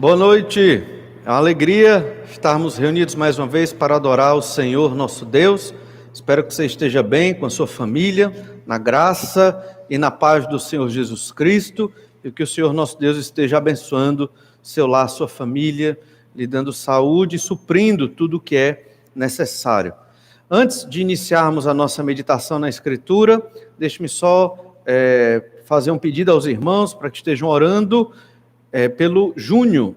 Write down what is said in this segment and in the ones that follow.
Boa noite, é uma alegria estarmos reunidos mais uma vez para adorar o Senhor nosso Deus. Espero que você esteja bem com a sua família, na graça e na paz do Senhor Jesus Cristo, e que o Senhor nosso Deus esteja abençoando seu lar, sua família, lhe dando saúde e suprindo tudo o que é necessário. Antes de iniciarmos a nossa meditação na Escritura, deixe-me só fazer um pedido aos irmãos para que estejam orando pelo Júnior.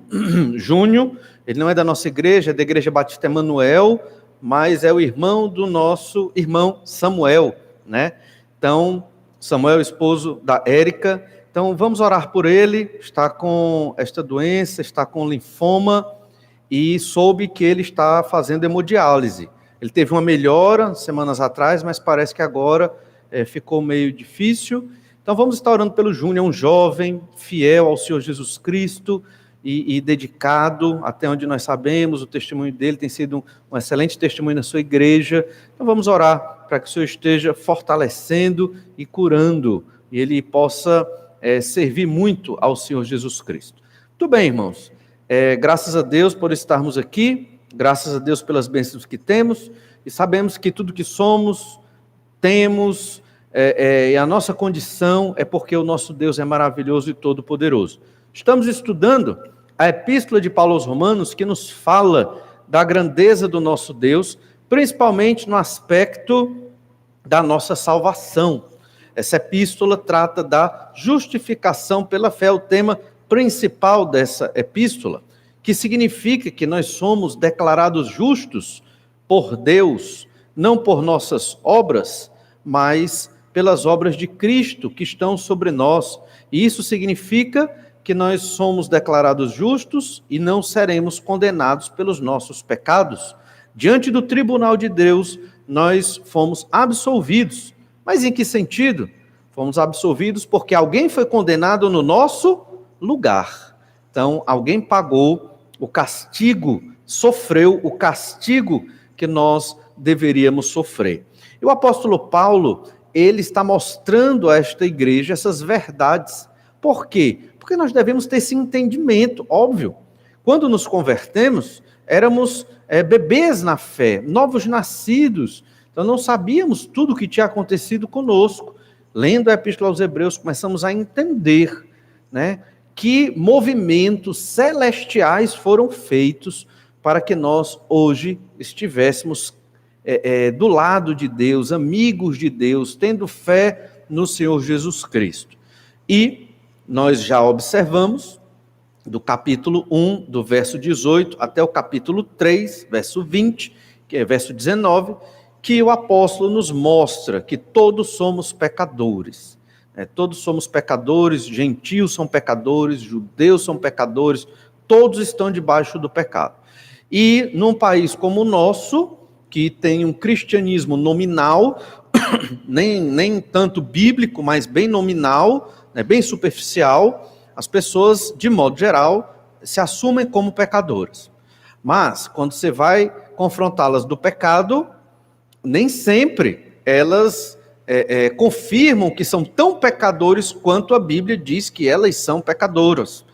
Júnior, ele não é da nossa igreja, é da Igreja Batista Emanuel, mas é o irmão do nosso irmão Samuel, né? Então, Samuel, esposo da Érica. Então, vamos orar por ele. Está com esta doença, está com linfoma e soube que ele está fazendo hemodiálise. Ele teve uma melhora semanas atrás, mas parece que agora ficou meio difícil. Então vamos estar orando pelo Júnior, um jovem fiel ao Senhor Jesus Cristo e dedicado, até onde nós sabemos, o testemunho dele tem sido um excelente testemunho na sua igreja. Então vamos orar para que o Senhor esteja fortalecendo e curando, e ele possa servir muito ao Senhor Jesus Cristo. Muito bem, irmãos, graças a Deus por estarmos aqui, graças a Deus pelas bênçãos que temos, e sabemos que tudo que somos, temos, e a nossa condição é porque o nosso Deus é maravilhoso e todo-poderoso. Estamos estudando a Epístola de Paulo aos Romanos, que nos fala da grandeza do nosso Deus, principalmente no aspecto da nossa salvação. Essa epístola trata da justificação pela fé, o tema principal dessa epístola, que significa que nós somos declarados justos por Deus, não por nossas obras, mas pelas obras de Cristo que estão sobre nós. E isso significa que nós somos declarados justos e não seremos condenados pelos nossos pecados. Diante do tribunal de Deus, nós fomos absolvidos. Mas em que sentido? Fomos absolvidos porque alguém foi condenado no nosso lugar. Então, alguém pagou o castigo, sofreu o castigo que nós deveríamos sofrer. E o apóstolo Paulo, ele está mostrando a esta igreja essas verdades. Por quê? Porque nós devemos ter esse entendimento, óbvio. Quando nos convertemos, éramos bebês na fé, novos nascidos. Então não sabíamos tudo o que tinha acontecido conosco. Lendo a Epístola aos Hebreus, começamos a entender, né, que movimentos celestiais foram feitos para que nós hoje estivéssemos do lado de Deus, amigos de Deus, tendo fé no Senhor Jesus Cristo. E nós já observamos, do capítulo 1, do verso 18, até o capítulo 3, verso 20, que é verso 19, que o apóstolo nos mostra que todos somos pecadores. Todos somos pecadores, gentios são pecadores, judeus são pecadores, todos estão debaixo do pecado. E num país como o nosso, que tem um cristianismo nominal, nem tanto bíblico, mas bem nominal, bem superficial, as pessoas, de modo geral, se assumem como pecadoras. Mas, quando você vai confrontá-las do pecado, nem sempre elas confirmam que são tão pecadores quanto a Bíblia diz que elas são pecadoras.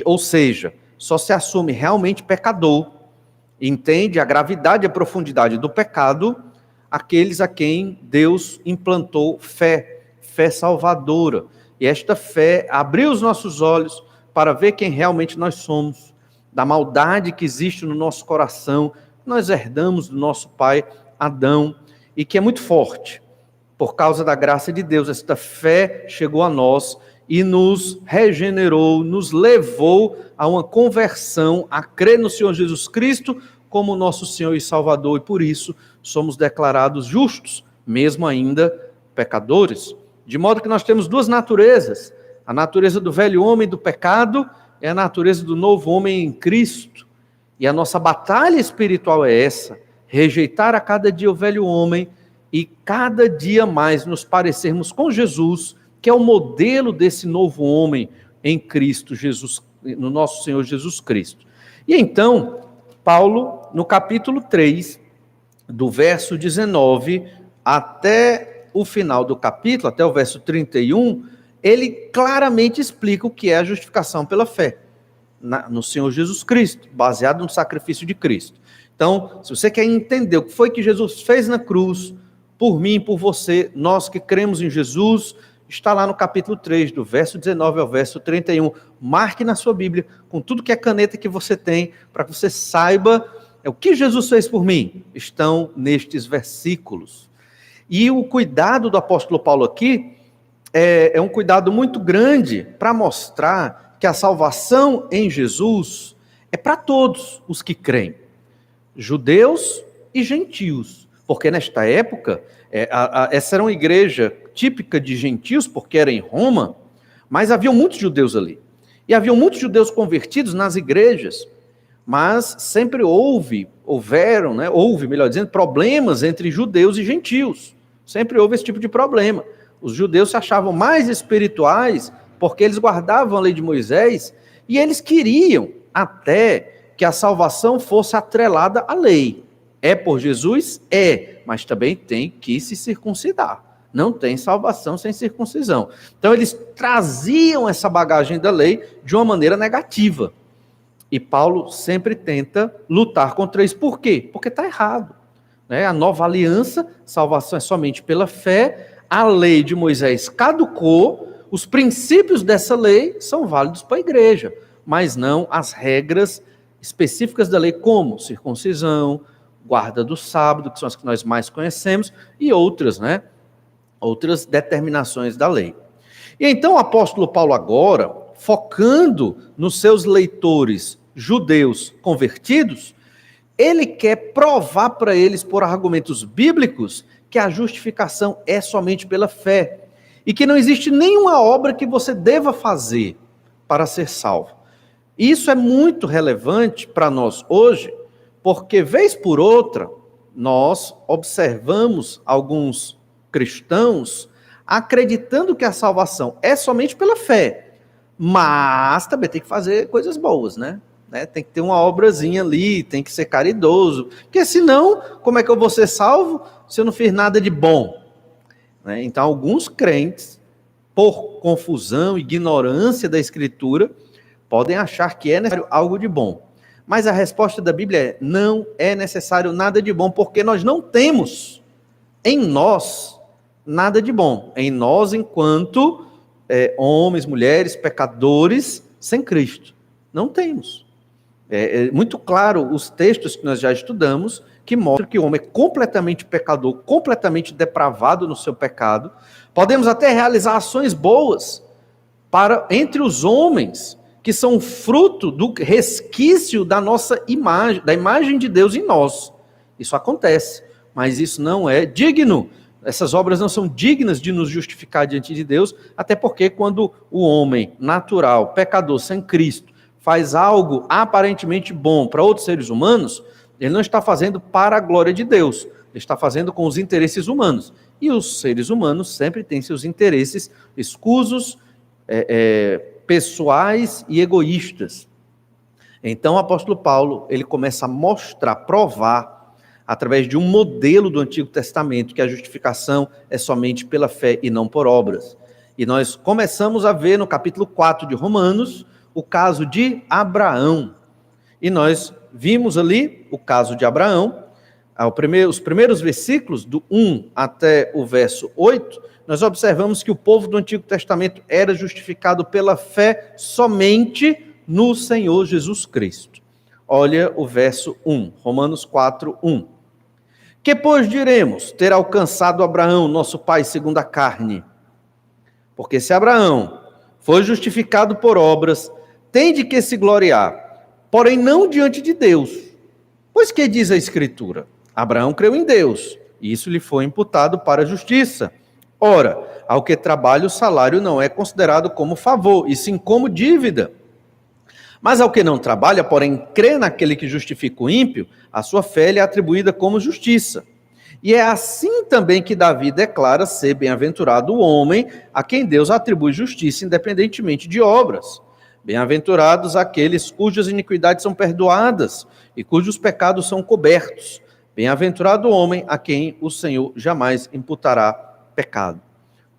Ou seja, só se assume realmente pecador, entende a gravidade e a profundidade do pecado, aqueles a quem Deus implantou fé salvadora. E esta fé abriu os nossos olhos para ver quem realmente nós somos, da maldade que existe no nosso coração, nós herdamos do nosso pai Adão, e que é muito forte. Por causa da graça de Deus, esta fé chegou a nós e nos regenerou, nos levou a uma conversão, a crer no Senhor Jesus Cristo como nosso Senhor e Salvador, e por isso somos declarados justos, mesmo ainda pecadores. De modo que nós temos duas naturezas, a natureza do velho homem do pecado e a natureza do novo homem em Cristo. E a nossa batalha espiritual é essa, rejeitar a cada dia o velho homem e cada dia mais nos parecermos com Jesus, que é o modelo desse novo homem em Cristo Jesus, no nosso Senhor Jesus Cristo. E então, Paulo, no capítulo 3, do verso 19 até o final do capítulo, até o verso 31, ele claramente explica o que é a justificação pela fé. no Senhor Jesus Cristo, baseado no sacrifício de Cristo. Então, se você quer entender o que foi que Jesus fez na cruz, por mim, por você, nós que cremos em Jesus, está lá no capítulo 3, do verso 19 ao verso 31. Marque na sua Bíblia, com tudo que é caneta que você tem, para que você saiba o que Jesus fez por mim. Estão nestes versículos. E o cuidado do apóstolo Paulo aqui é um cuidado muito grande para mostrar que a salvação em Jesus é para todos os que creem, judeus e gentios, porque nesta época, essa era uma igreja típica de gentios, porque era em Roma, mas havia muitos judeus ali, e havia muitos judeus convertidos nas igrejas, mas sempre houve, melhor dizendo, problemas entre judeus e gentios, sempre houve esse tipo de problema. Os judeus se achavam mais espirituais porque eles guardavam a lei de Moisés e eles queriam até que a salvação fosse atrelada à lei. É por Jesus? É, mas também tem que se circuncidar. Não tem salvação sem circuncisão. Então eles traziam essa bagagem da lei de uma maneira negativa. E Paulo sempre tenta lutar contra isso. Por quê? Porque está errado. A nova aliança, salvação é somente pela fé. A lei de Moisés caducou, os princípios dessa lei são válidos para a igreja, mas não as regras específicas da lei, como circuncisão, guarda do sábado, que são as que nós mais conhecemos, e outras, outras determinações da lei. E então o apóstolo Paulo agora, focando nos seus leitores judeus convertidos, ele quer provar para eles, por argumentos bíblicos, que a justificação é somente pela fé e que não existe nenhuma obra que você deva fazer para ser salvo. Isso é muito relevante para nós hoje, porque vez por outra nós observamos alguns cristãos acreditando que a salvação é somente pela fé, mas também tem que fazer coisas boas, Tem que ter uma obrazinha ali, tem que ser caridoso, porque senão, como é que eu vou ser salvo se eu não fiz nada de bom? Então, alguns crentes, por confusão, ignorância da Escritura, podem achar que é necessário algo de bom. Mas a resposta da Bíblia é: não é necessário nada de bom, porque nós não temos em nós nada de bom. Em nós, enquanto homens, mulheres, pecadores, sem Cristo. Não temos. É muito claro os textos que nós já estudamos, que mostram que o homem é completamente pecador, completamente depravado no seu pecado. Podemos até realizar ações boas entre os homens, que são fruto do resquício da nossa imagem, da imagem de Deus em nós. Isso acontece, mas isso não é digno. Essas obras não são dignas de nos justificar diante de Deus, até porque quando o homem natural, pecador, sem Cristo, faz algo aparentemente bom para outros seres humanos, ele não está fazendo para a glória de Deus, ele está fazendo com os interesses humanos. E os seres humanos sempre têm seus interesses escusos, pessoais e egoístas. Então o apóstolo Paulo, ele começa a mostrar, provar, através de um modelo do Antigo Testamento, que a justificação é somente pela fé e não por obras. E nós começamos a ver no capítulo 4 de Romanos, o caso de Abraão. E nós vimos ali o caso de Abraão, os primeiros versículos, do 1 até o verso 8, nós observamos que o povo do Antigo Testamento era justificado pela fé somente no Senhor Jesus Cristo. Olha o verso 1, Romanos 4, 1. Que, pois, diremos, ter alcançado Abraão, nosso pai, segundo a carne? Porque se Abraão foi justificado por obras, tem de que se gloriar, porém não diante de Deus. Pois que diz a Escritura? Abraão creu em Deus, e isso lhe foi imputado para a justiça. Ora, ao que trabalha o salário não é considerado como favor, e sim como dívida. Mas ao que não trabalha, porém crê naquele que justifica o ímpio, a sua fé lhe é atribuída como justiça. E é assim também que Davi declara ser bem-aventurado o homem a quem Deus atribui justiça independentemente de obras. Bem-aventurados aqueles cujas iniquidades são perdoadas e cujos pecados são cobertos. Bem-aventurado o homem a quem o Senhor jamais imputará pecado.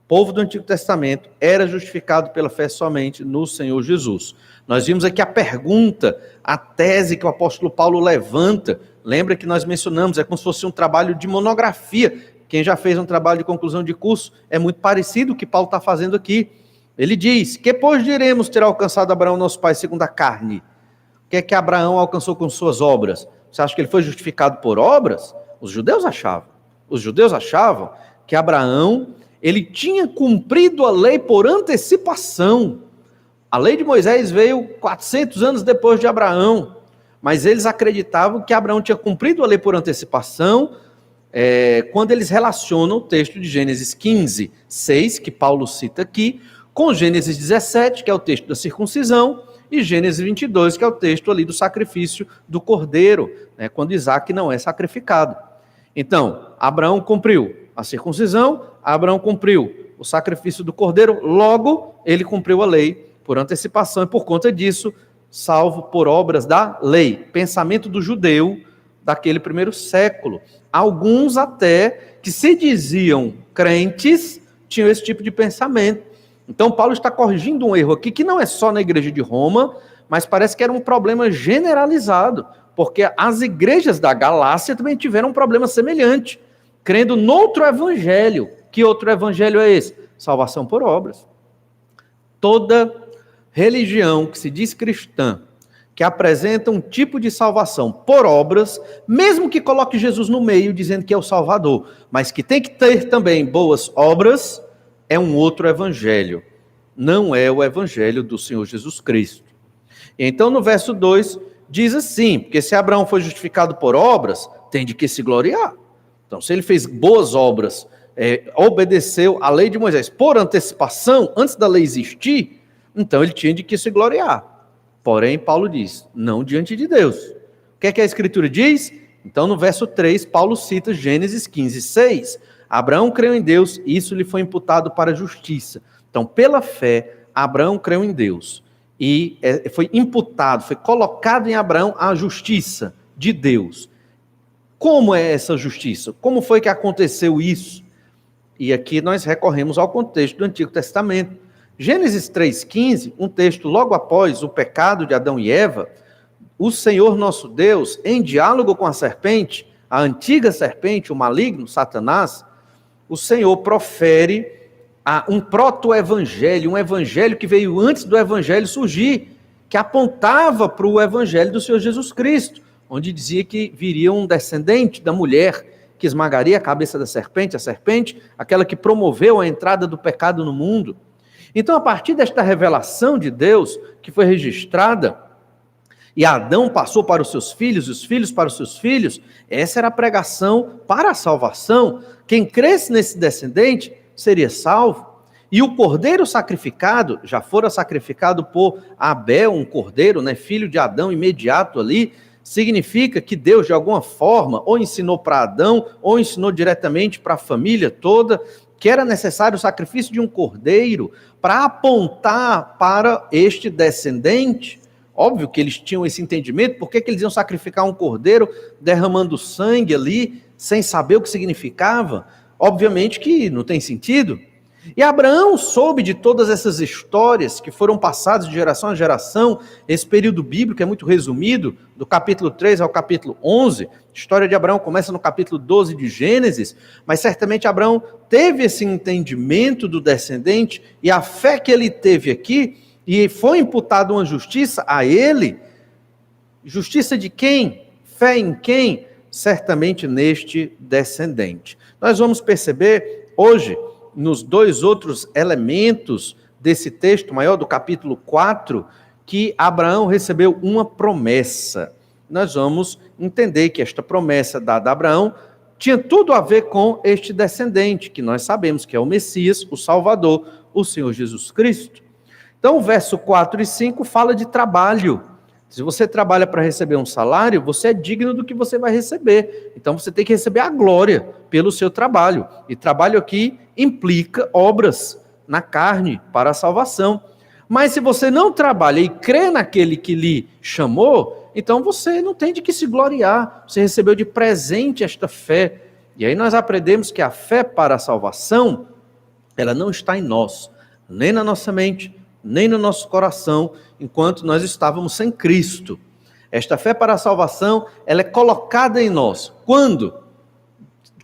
O povo do Antigo Testamento era justificado pela fé somente no Senhor Jesus. Nós vimos aqui a pergunta, a tese que o apóstolo Paulo levanta. Lembra que nós mencionamos, é como se fosse um trabalho de monografia. Quem já fez um trabalho de conclusão de curso, é muito parecido o que Paulo está fazendo aqui. Ele diz, que pois diremos ter alcançado Abraão, nosso pai, segundo a carne? O que é que Abraão alcançou com suas obras? Você acha que ele foi justificado por obras? Os judeus achavam que Abraão, ele tinha cumprido a lei por antecipação. A lei de Moisés veio 400 anos depois de Abraão, mas eles acreditavam que Abraão tinha cumprido a lei por antecipação, quando eles relacionam o texto de Gênesis 15, 6, que Paulo cita aqui, com Gênesis 17, que é o texto da circuncisão, e Gênesis 22, que é o texto ali do sacrifício do cordeiro, quando Isaac não é sacrificado. Então, Abraão cumpriu a circuncisão, Abraão cumpriu o sacrifício do cordeiro, logo ele cumpriu a lei por antecipação, e por conta disso, salvo por obras da lei. Pensamento do judeu daquele primeiro século. Alguns até que se diziam crentes tinham esse tipo de pensamento. Então Paulo está corrigindo um erro aqui que não é só na igreja de Roma, mas parece que era um problema generalizado, porque as igrejas da Galácia também tiveram um problema semelhante, crendo noutro evangelho. Que outro evangelho é esse? Salvação por obras. Toda religião que se diz cristã, que apresenta um tipo de salvação por obras, mesmo que coloque Jesus no meio, dizendo que é o Salvador, mas que tem que ter também boas obras, é um outro evangelho. Não é o evangelho do Senhor Jesus Cristo. Então, no verso 2, diz assim, porque se Abraão foi justificado por obras, tem de que se gloriar. Então, se ele fez boas obras, obedeceu à lei de Moisés por antecipação, antes da lei existir, então ele tinha de que se gloriar. Porém, Paulo diz, não diante de Deus. O que é que a Escritura diz? Então, no verso 3, Paulo cita Gênesis 15, 6. Abraão creu em Deus e isso lhe foi imputado para a justiça. Então, pela fé, Abraão creu em Deus. E foi imputado, foi colocado em Abraão a justiça de Deus. Como é essa justiça? Como foi que aconteceu isso? E aqui nós recorremos ao contexto do Antigo Testamento. Gênesis 3,15, um texto logo após o pecado de Adão e Eva, o Senhor nosso Deus, em diálogo com a serpente, a antiga serpente, o maligno, Satanás, o Senhor profere um proto-evangelho, um evangelho que veio antes do evangelho surgir, que apontava para o evangelho do Senhor Jesus Cristo, onde dizia que viria um descendente da mulher que esmagaria a cabeça da serpente, a serpente, aquela que promoveu a entrada do pecado no mundo. Então, a partir desta revelação de Deus, que foi registrada, e Adão passou para os seus filhos, os filhos para os seus filhos, essa era a pregação para a salvação. Quem cresce nesse descendente seria salvo. E o cordeiro sacrificado, já fora sacrificado por Abel, um cordeiro, filho de Adão imediato ali, significa que Deus, de alguma forma, ou ensinou para Adão, ou ensinou diretamente para a família toda, que era necessário o sacrifício de um cordeiro para apontar para este descendente. Óbvio que eles tinham esse entendimento, por que eles iam sacrificar um cordeiro derramando sangue ali, sem saber o que significava? Obviamente que não tem sentido. E Abraão soube de todas essas histórias que foram passadas de geração a geração. Esse período bíblico é muito resumido, do capítulo 3 ao capítulo 11. A história de Abraão começa no capítulo 12 de Gênesis, mas certamente Abraão teve esse entendimento do descendente e a fé que ele teve aqui, e foi imputada uma justiça a ele. Justiça de quem? Fé em quem? Certamente neste descendente. Nós vamos perceber hoje, nos dois outros elementos desse texto maior, do capítulo 4, que Abraão recebeu uma promessa. Nós vamos entender que esta promessa dada a Abraão tinha tudo a ver com este descendente, que nós sabemos que é o Messias, o Salvador, o Senhor Jesus Cristo. Então, o verso 4 e 5 fala de trabalho. Se você trabalha para receber um salário, você é digno do que você vai receber. Então, você tem que receber a glória pelo seu trabalho. E trabalho aqui implica obras na carne para a salvação. Mas se você não trabalha e crê naquele que lhe chamou, então você não tem de que se gloriar. Você recebeu de presente esta fé. E aí nós aprendemos que a fé para a salvação ela não está em nós, nem na nossa mente, nem no nosso coração, enquanto nós estávamos sem Cristo. Esta fé para a salvação, ela é colocada em nós. Quando?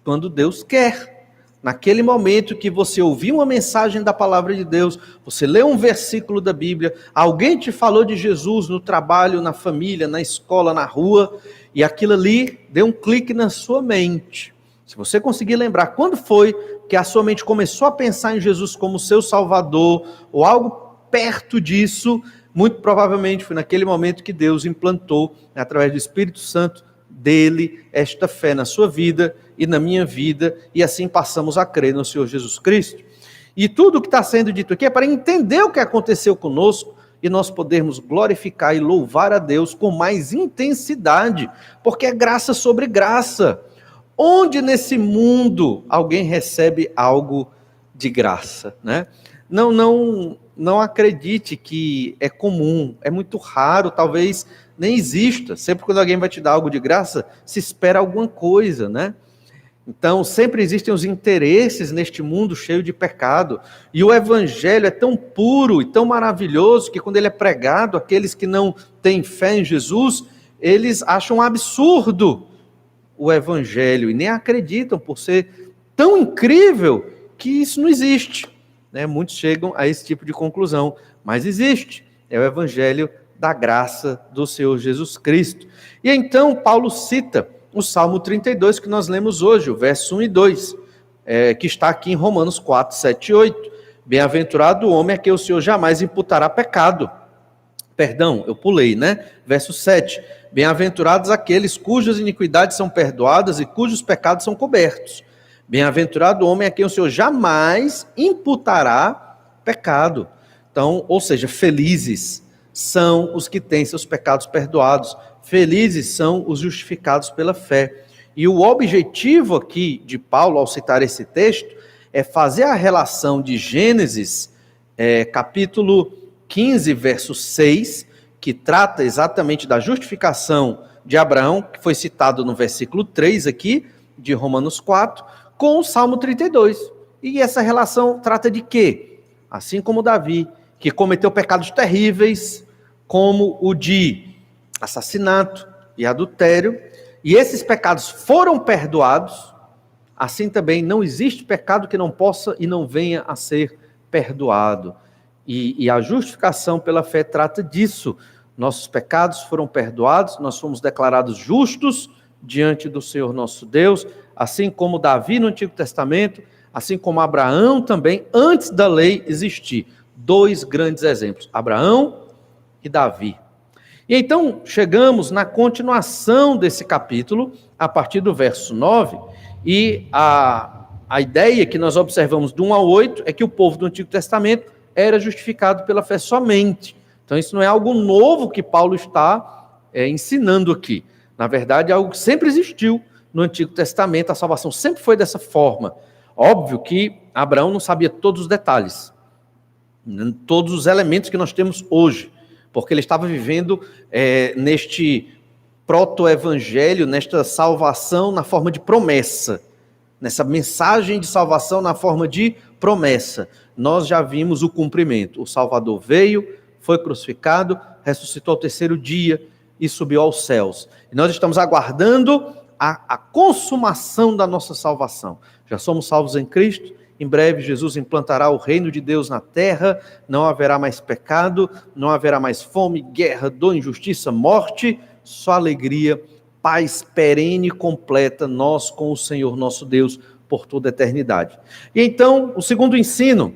Quando Deus quer. Naquele momento que você ouviu uma mensagem da palavra de Deus, você leu um versículo da Bíblia, alguém te falou de Jesus no trabalho, na família, na escola, na rua, e aquilo ali deu um clique na sua mente. Se você conseguir lembrar quando foi que a sua mente começou a pensar em Jesus como seu Salvador, ou algo perto disso, muito provavelmente foi naquele momento que Deus implantou, através do Espírito Santo dele, esta fé na sua vida e na minha vida, e assim passamos a crer no Senhor Jesus Cristo. E tudo o que está sendo dito aqui é para entender o que aconteceu conosco e nós podermos glorificar e louvar a Deus com mais intensidade, porque é graça sobre graça. Onde nesse mundo alguém recebe algo de graça, né? Não acredite que é comum, é muito raro, talvez nem exista. Sempre quando alguém vai te dar algo de graça, se espera alguma coisa, né? Então, sempre existem os interesses neste mundo cheio de pecado. E o evangelho é tão puro e tão maravilhoso que quando ele é pregado, aqueles que não têm fé em Jesus, eles acham um absurdo o evangelho e nem acreditam por ser tão incrível que isso não existe. Né? Muitos chegam a esse tipo de conclusão, mas existe. É o evangelho da graça do Senhor Jesus Cristo. E então Paulo cita o Salmo 32 que nós lemos hoje, o verso 1 e 2, que está aqui em Romanos 4, 7 e 8. Bem-aventurado o homem a quem o Senhor jamais imputará pecado. Perdão, eu pulei, né? Verso 7. Bem-aventurados aqueles cujas iniquidades são perdoadas e cujos pecados são cobertos. Bem-aventurado o homem a quem o Senhor jamais imputará pecado. Então, ou seja, felizes são os que têm seus pecados perdoados. Felizes são os justificados pela fé. E o objetivo aqui de Paulo, ao citar esse texto, é fazer a relação de Gênesis, capítulo 15, verso 6, que trata exatamente da justificação de Abraão, que foi citado no versículo 3 aqui, de Romanos 4, com o Salmo 32. E essa relação trata de quê? Assim como Davi, que cometeu pecados terríveis, como o de assassinato e adultério, e esses pecados foram perdoados, assim também não existe pecado que não possa e não venha a ser perdoado. E a justificação pela fé trata disso. Nossos pecados foram perdoados, nós fomos declarados justos diante do Senhor nosso Deus, assim como Davi no Antigo Testamento, assim como Abraão também, antes da lei existir. Dois grandes exemplos, Abraão e Davi. E então chegamos na continuação desse capítulo, a partir do verso 9, e a ideia que nós observamos do 1 ao 8 é que o povo do Antigo Testamento era justificado pela fé somente. Então isso não é algo novo que Paulo está ensinando aqui. Na verdade é algo que sempre existiu no Antigo Testamento, a salvação sempre foi dessa forma. Óbvio que Abraão não sabia todos os detalhes, todos os elementos que nós temos hoje, porque ele estava vivendo neste proto-evangelho, nesta salvação na forma de promessa, nessa mensagem de salvação na forma de promessa. Nós já vimos o cumprimento. O Salvador veio, foi crucificado, ressuscitou ao terceiro dia e subiu aos céus. E nós estamos aguardando a consumação da nossa salvação. Já somos salvos em Cristo. Em breve Jesus implantará o reino de Deus na terra, não haverá mais pecado, não haverá mais fome, guerra, dor, injustiça, morte, só alegria, paz perene e completa, nós com o Senhor nosso Deus por toda a eternidade. E então, o segundo ensino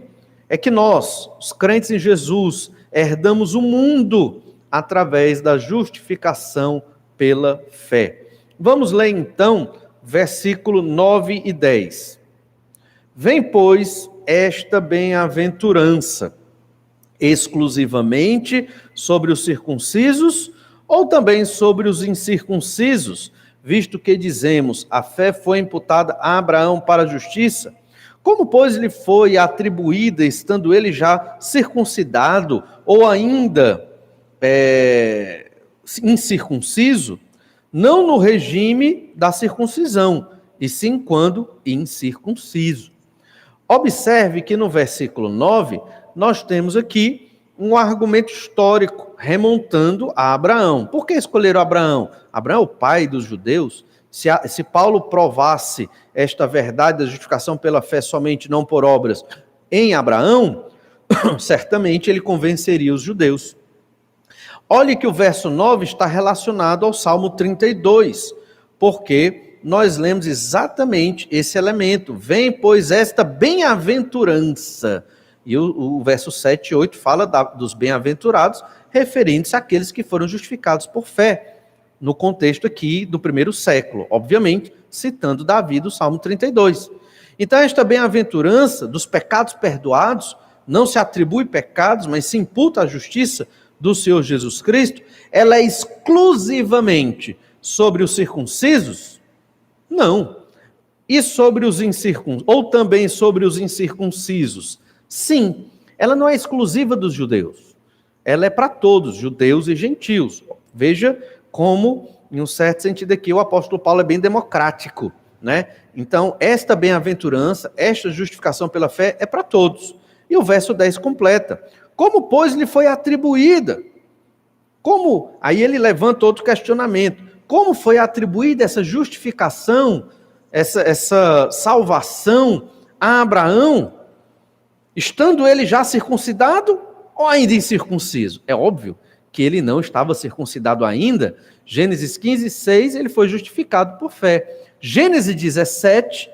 é que nós, os crentes em Jesus, herdamos o mundo através da justificação pela fé. Vamos ler então, versículo 9 e 10. Vem, pois, esta bem-aventurança exclusivamente sobre os circuncisos ou também sobre os incircuncisos, visto que dizemos, a fé foi imputada a Abraão para a justiça? Como, pois, lhe foi atribuída, estando ele já circuncidado ou ainda incircunciso? Não no regime da circuncisão, e sim quando incircunciso. Observe que no versículo 9, nós temos aqui um argumento histórico, remontando a Abraão. Por que escolheram Abraão? Abraão é o pai dos judeus. Se Paulo provasse esta verdade da justificação pela fé somente, não por obras, em Abraão, certamente ele convenceria os judeus. Olhe que o verso 9 está relacionado ao Salmo 32, porque nós lemos exatamente esse elemento. Vem, pois, esta bem-aventurança. E o verso 7 e 8 fala dos bem-aventurados, referindo-se àqueles que foram justificados por fé, no contexto aqui do primeiro século, obviamente, citando Davi do Salmo 32. Então, esta bem-aventurança dos pecados perdoados, não se atribui pecados, mas se imputa a justiça do Senhor Jesus Cristo, ela é exclusivamente sobre os circuncisos? Não. E sobre os incircuncisos? Ou também sobre os incircuncisos? Sim. Ela não é exclusiva dos judeus. Ela é para todos, judeus e gentios. Veja como, em um certo sentido aqui, o apóstolo Paulo é bem democrático, né? Então, esta bem-aventurança, esta justificação pela fé é para todos. E o verso 10 completa. Como, pois, lhe foi atribuída? Como? Aí ele levanta outro questionamento. Como foi atribuída essa justificação, essa salvação a Abraão, estando ele já circuncidado ou ainda incircunciso? É óbvio que ele não estava circuncidado ainda. Gênesis 15, 6, ele foi justificado por fé. Gênesis 17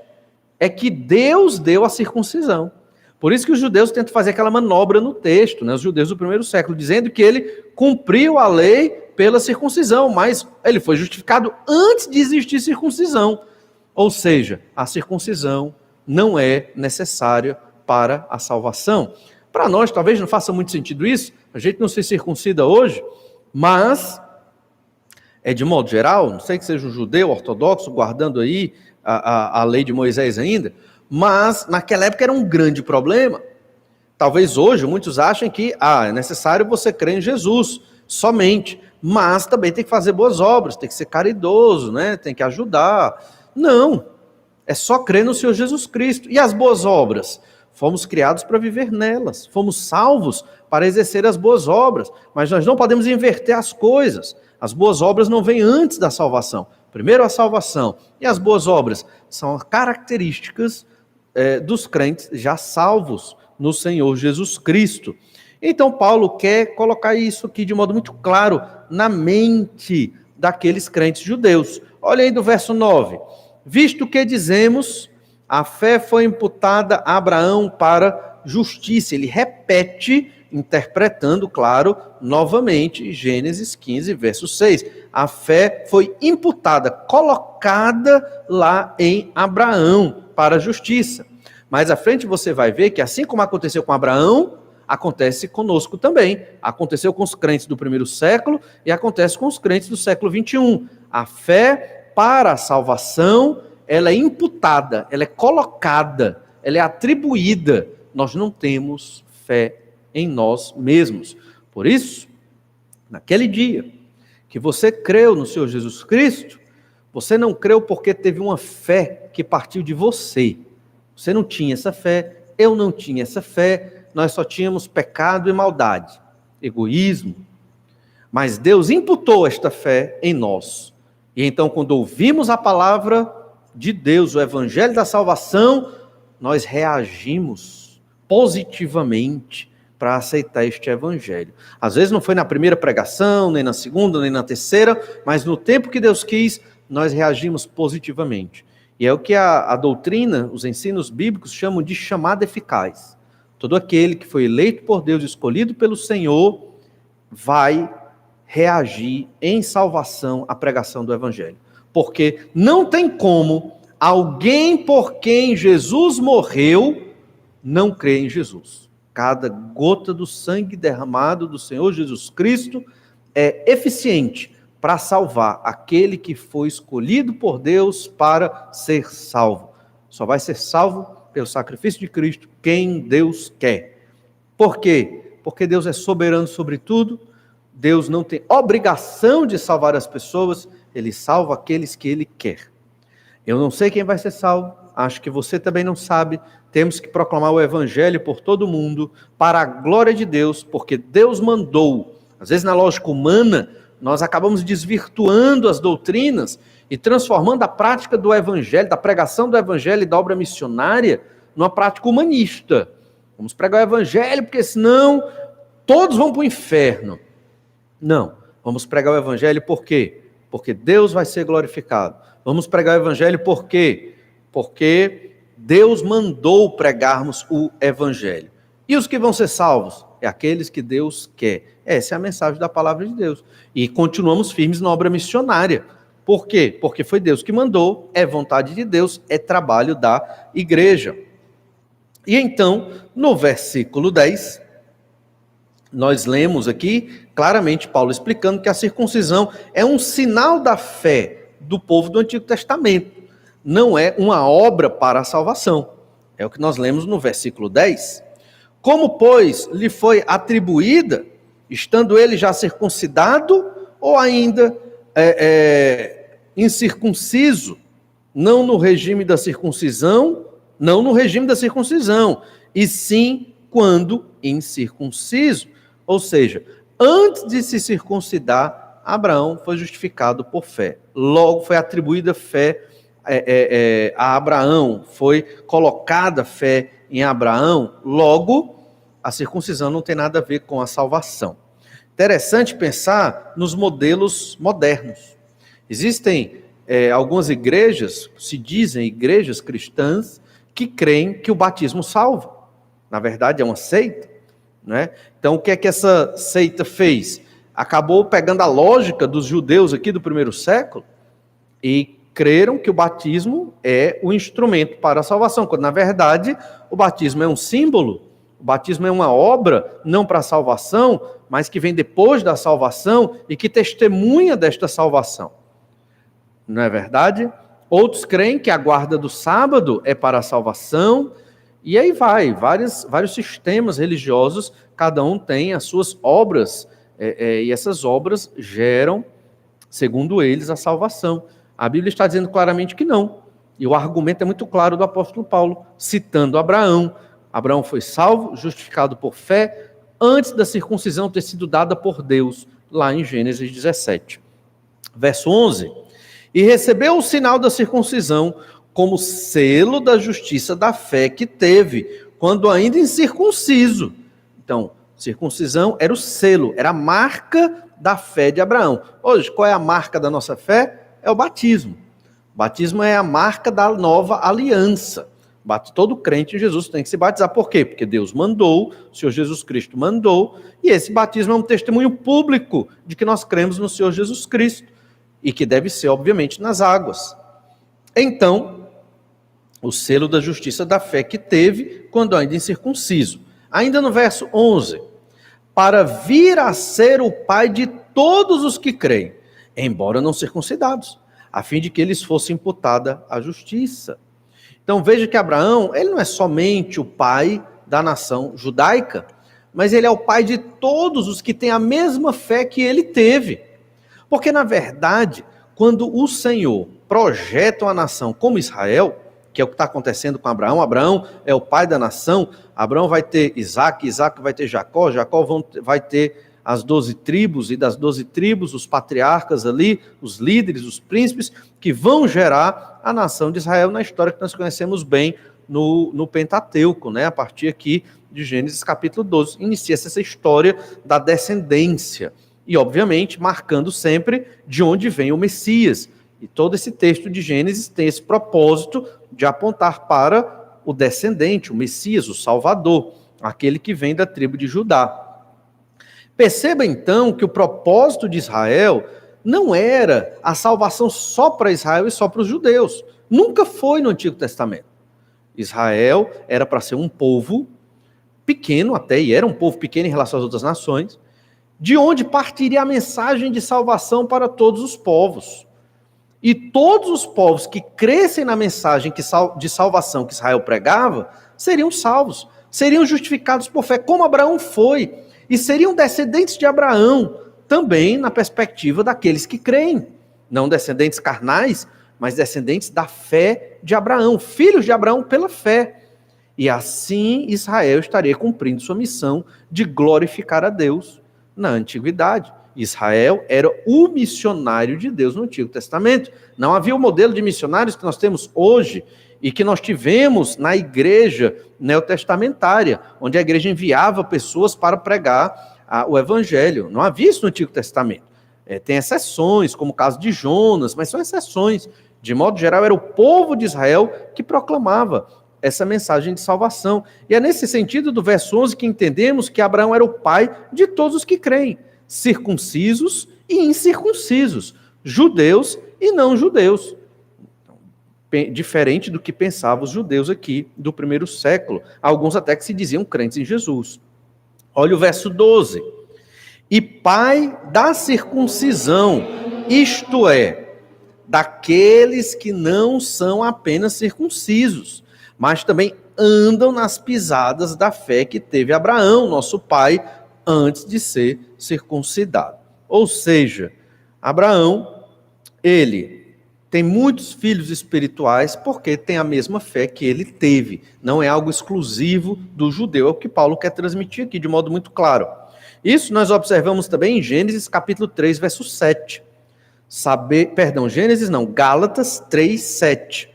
é que Deus deu a circuncisão. Por isso que os judeus tentam fazer aquela manobra no texto, né? Os judeus do primeiro século, dizendo que ele cumpriu a lei pela circuncisão, mas ele foi justificado antes de existir circuncisão. Ou seja, a circuncisão não é necessária para a salvação. Para nós, talvez não faça muito sentido isso, a gente não se circuncida hoje, mas, de modo geral, não sei que seja um judeu ortodoxo, guardando aí a lei de Moisés ainda, mas naquela época era um grande problema. Talvez hoje muitos achem que é necessário você crer em Jesus somente, mas também tem que fazer boas obras, tem que ser caridoso, né? Tem que ajudar. Não, é só crer no Senhor Jesus Cristo. E as boas obras? Fomos criados para viver nelas, fomos salvos para exercer as boas obras, mas nós não podemos inverter as coisas. As boas obras não vêm antes da salvação. Primeiro a salvação e as boas obras são características dos crentes já salvos no Senhor Jesus Cristo. Então Paulo quer colocar isso aqui de modo muito claro na mente daqueles crentes judeus. Olha aí do verso 9. Visto que dizemos, a fé foi imputada a Abraão para justiça. Ele repete, interpretando, claro, novamente, Gênesis 15, verso 6. A fé foi imputada, colocada lá em Abraão para a justiça. Mais à frente você vai ver que assim como aconteceu com Abraão, acontece conosco também. Aconteceu com os crentes do primeiro século e acontece com os crentes do século 21. A fé para a salvação, ela é imputada, ela é colocada, ela é atribuída. Nós não temos fé em nós mesmos. Por isso, naquele dia que você creu no Senhor Jesus Cristo, você não creu porque teve uma fé que partiu de você. Você não tinha essa fé, eu não tinha essa fé, nós só tínhamos pecado e maldade, egoísmo. Mas Deus imputou esta fé em nós. E então, quando ouvimos a palavra de Deus, o evangelho da salvação, nós reagimos positivamente para aceitar este evangelho. Às vezes não foi na primeira pregação, nem na segunda, nem na terceira, mas no tempo que Deus quis, nós reagimos positivamente. E é o que a doutrina, os ensinos bíblicos chamam de chamada eficaz. Todo aquele que foi eleito por Deus, escolhido pelo Senhor, vai reagir em salvação à pregação do evangelho. Porque não tem como alguém por quem Jesus morreu não crer em Jesus. Cada gota do sangue derramado do Senhor Jesus Cristo é eficiente para salvar aquele que foi escolhido por Deus para ser salvo. Só vai ser salvo pelo sacrifício de Cristo quem Deus quer. Por quê? Porque Deus é soberano sobre tudo, Deus não tem obrigação de salvar as pessoas, Ele salva aqueles que Ele quer. Eu não sei quem vai ser salvo, acho que você também não sabe, temos que proclamar o evangelho por todo mundo, para a glória de Deus, porque Deus mandou. Às vezes, na lógica humana, nós acabamos desvirtuando as doutrinas e transformando a prática do evangelho, da pregação do evangelho e da obra missionária, numa prática humanista. Vamos pregar o evangelho, porque senão todos vão para o inferno. Não, vamos pregar o evangelho por quê? Porque Deus vai ser glorificado. Vamos pregar o evangelho por quê? Porque Deus mandou pregarmos o evangelho. E os que vão ser salvos? É aqueles que Deus quer. Essa é a mensagem da palavra de Deus. E continuamos firmes na obra missionária. Por quê? Porque foi Deus que mandou, é vontade de Deus, é trabalho da igreja. E então, no versículo 10, nós lemos aqui claramente Paulo explicando que a circuncisão é um sinal da fé do povo do Antigo Testamento. Não é uma obra para a salvação. É o que nós lemos no versículo 10. Como, pois, lhe foi atribuída, estando ele já circuncidado ou ainda incircunciso, não no regime da circuncisão, e sim quando incircunciso. Ou seja, antes de se circuncidar, Abraão foi justificado por fé. Logo foi atribuída fé a Abraão, foi colocada fé em Abraão, logo a circuncisão não tem nada a ver com a salvação. Interessante pensar nos modelos modernos. Existem algumas igrejas, se dizem igrejas cristãs, que creem que o batismo salva. Na verdade é uma seita, né? Então o que é que essa seita fez? Acabou pegando a lógica dos judeus aqui do primeiro século e creram que o batismo é o instrumento para a salvação, quando na verdade o batismo é um símbolo, o batismo é uma obra, não para a salvação, mas que vem depois da salvação e que testemunha desta salvação. Não é verdade? Outros creem que a guarda do sábado é para a salvação, e aí vai, vários sistemas religiosos, cada um tem as suas obras, e essas obras geram, segundo eles, a salvação. A Bíblia está dizendo claramente que não, e o argumento é muito claro do apóstolo Paulo, citando Abraão. Abraão foi salvo, justificado por fé, antes da circuncisão ter sido dada por Deus, lá em Gênesis 17. Verso 11, e recebeu o sinal da circuncisão como selo da justiça da fé que teve, quando ainda incircunciso. Então, circuncisão era o selo, era a marca da fé de Abraão. Hoje, qual é a marca da nossa fé? É o batismo. O batismo é a marca da nova aliança. Todo crente em Jesus tem que se batizar. Por quê? Porque Deus mandou, o Senhor Jesus Cristo mandou, e esse batismo é um testemunho público de que nós cremos no Senhor Jesus Cristo, e que deve ser, obviamente, nas águas. Então, o selo da justiça da fé que teve, quando ainda incircunciso. Ainda no verso 11, para vir a ser o pai de todos os que creem, embora não circuncidados, a fim de que lhes fosse imputada a justiça. Então veja que Abraão, ele não é somente o pai da nação judaica, mas ele é o pai de todos os que têm a mesma fé que ele teve. Porque na verdade, quando o Senhor projeta uma nação como Israel, que é o que está acontecendo com Abraão, Abraão é o pai da nação, Abraão vai ter Isaac, Isaac vai ter Jacó, Jacó vai ter as 12 tribos, e das 12 tribos, os patriarcas ali, os líderes, os príncipes, que vão gerar a nação de Israel na história que nós conhecemos bem no Pentateuco, né? A partir aqui de Gênesis capítulo 12, inicia-se essa história da descendência, e obviamente marcando sempre de onde vem o Messias. E todo esse texto de Gênesis tem esse propósito de apontar para o descendente, o Messias, o Salvador, aquele que vem da tribo de Judá. Perceba então que o propósito de Israel não era a salvação só para Israel e só para os judeus. Nunca foi no Antigo Testamento. Israel era para ser um povo pequeno até, e era um povo pequeno em relação às outras nações, de onde partiria a mensagem de salvação para todos os povos. E todos os povos que crescem na mensagem de salvação que Israel pregava, seriam salvos, seriam justificados por fé, como Abraão foi, e seriam descendentes de Abraão, também na perspectiva daqueles que creem, não descendentes carnais, mas descendentes da fé de Abraão, filhos de Abraão pela fé. E assim Israel estaria cumprindo sua missão de glorificar a Deus na antiguidade. Israel era o missionário de Deus no Antigo Testamento. Não havia o modelo de missionários que nós temos hoje e que nós tivemos na igreja neotestamentária, onde a igreja enviava pessoas para pregar o evangelho. Não havia isso no Antigo Testamento. Tem exceções, como o caso de Jonas, mas são exceções. De modo geral, era o povo de Israel que proclamava essa mensagem de salvação. E é nesse sentido do verso 11 que entendemos que Abraão era o pai de todos os que creem, circuncisos e incircuncisos, judeus e não judeus. Diferente do que pensavam os judeus aqui do primeiro século, alguns até que se diziam crentes em Jesus. Olha o verso 12. E pai da circuncisão, isto é, daqueles que não são apenas circuncisos, mas também andam nas pisadas da fé que teve Abraão, nosso pai, antes de ser circuncidado. Ou seja, Abraão, ele tem muitos filhos espirituais porque tem a mesma fé que ele teve. Não é algo exclusivo do judeu, é o que Paulo quer transmitir aqui de modo muito claro. Isso nós observamos também em Gênesis capítulo 3, verso 7. Gálatas 3, 7.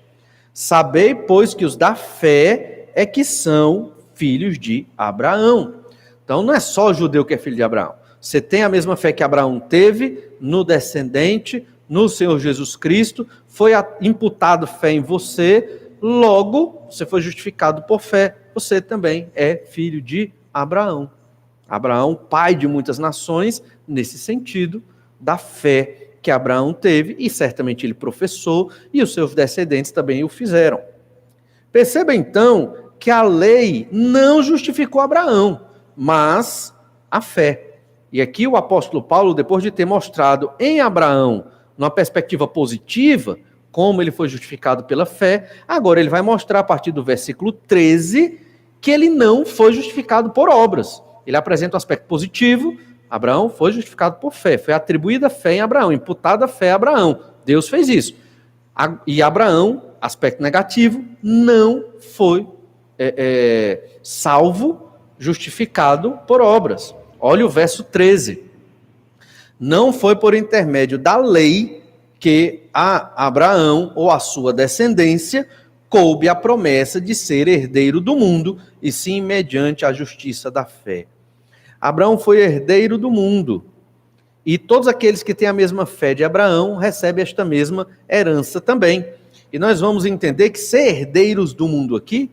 Sabei, pois, que os da fé é que são filhos de Abraão. Então não é só o judeu que é filho de Abraão. Você tem a mesma fé que Abraão teve no descendente, no Senhor Jesus Cristo, foi imputado fé em você, logo você foi justificado por fé, você também é filho de Abraão. Abraão, pai de muitas nações, nesse sentido, da fé que Abraão teve, e certamente ele professou, e os seus descendentes também o fizeram. Perceba então que a lei não justificou Abraão, mas a fé. E aqui o apóstolo Paulo, depois de ter mostrado em Abraão, numa perspectiva positiva, como ele foi justificado pela fé, agora ele vai mostrar a partir do versículo 13, que ele não foi justificado por obras. Ele apresenta um aspecto positivo. Abraão foi justificado por fé, foi atribuída fé em Abraão, imputada fé a Abraão. Deus fez isso. E Abraão, aspecto negativo, não foi salvo, justificado por obras. Olha o verso 13. Não foi por intermédio da lei que a Abraão ou a sua descendência coube a promessa de ser herdeiro do mundo, e sim mediante a justiça da fé. Abraão foi herdeiro do mundo, e todos aqueles que têm a mesma fé de Abraão recebem esta mesma herança também. E nós vamos entender que ser herdeiros do mundo aqui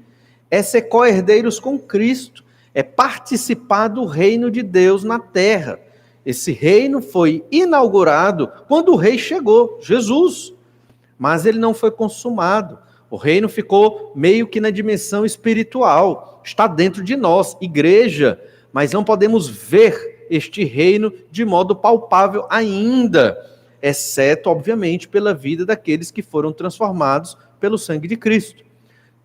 é ser co-herdeiros com Cristo, é participar do reino de Deus na terra. Esse reino foi inaugurado quando o rei chegou, Jesus, mas ele não foi consumado. O reino ficou meio que na dimensão espiritual, está dentro de nós, igreja, mas não podemos ver este reino de modo palpável ainda, exceto, obviamente, pela vida daqueles que foram transformados pelo sangue de Cristo.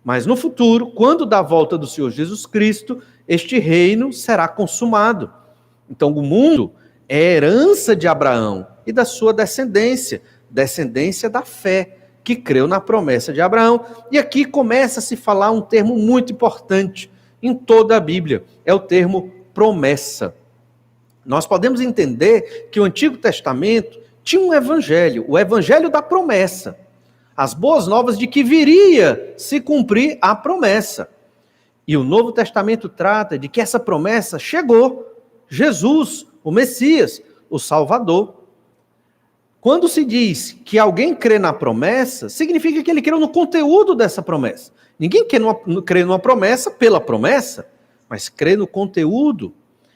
Mas no futuro, quando da volta do Senhor Jesus Cristo, este reino será consumado. Então, o mundo é herança de Abraão e da sua descendência, descendência da fé, que creu na promessa de Abraão. E aqui começa a se falar um termo muito importante em toda a Bíblia, é o termo promessa. Nós podemos entender que o Antigo Testamento tinha um evangelho, o evangelho da promessa, as boas novas de que viria se cumprir a promessa. E o Novo Testamento trata de que essa promessa chegou, Jesus, o Messias, o Salvador. Quando se diz que alguém crê na promessa, significa que ele creu no conteúdo dessa promessa. Ninguém crê numa promessa pela promessa, mas crê no conteúdo.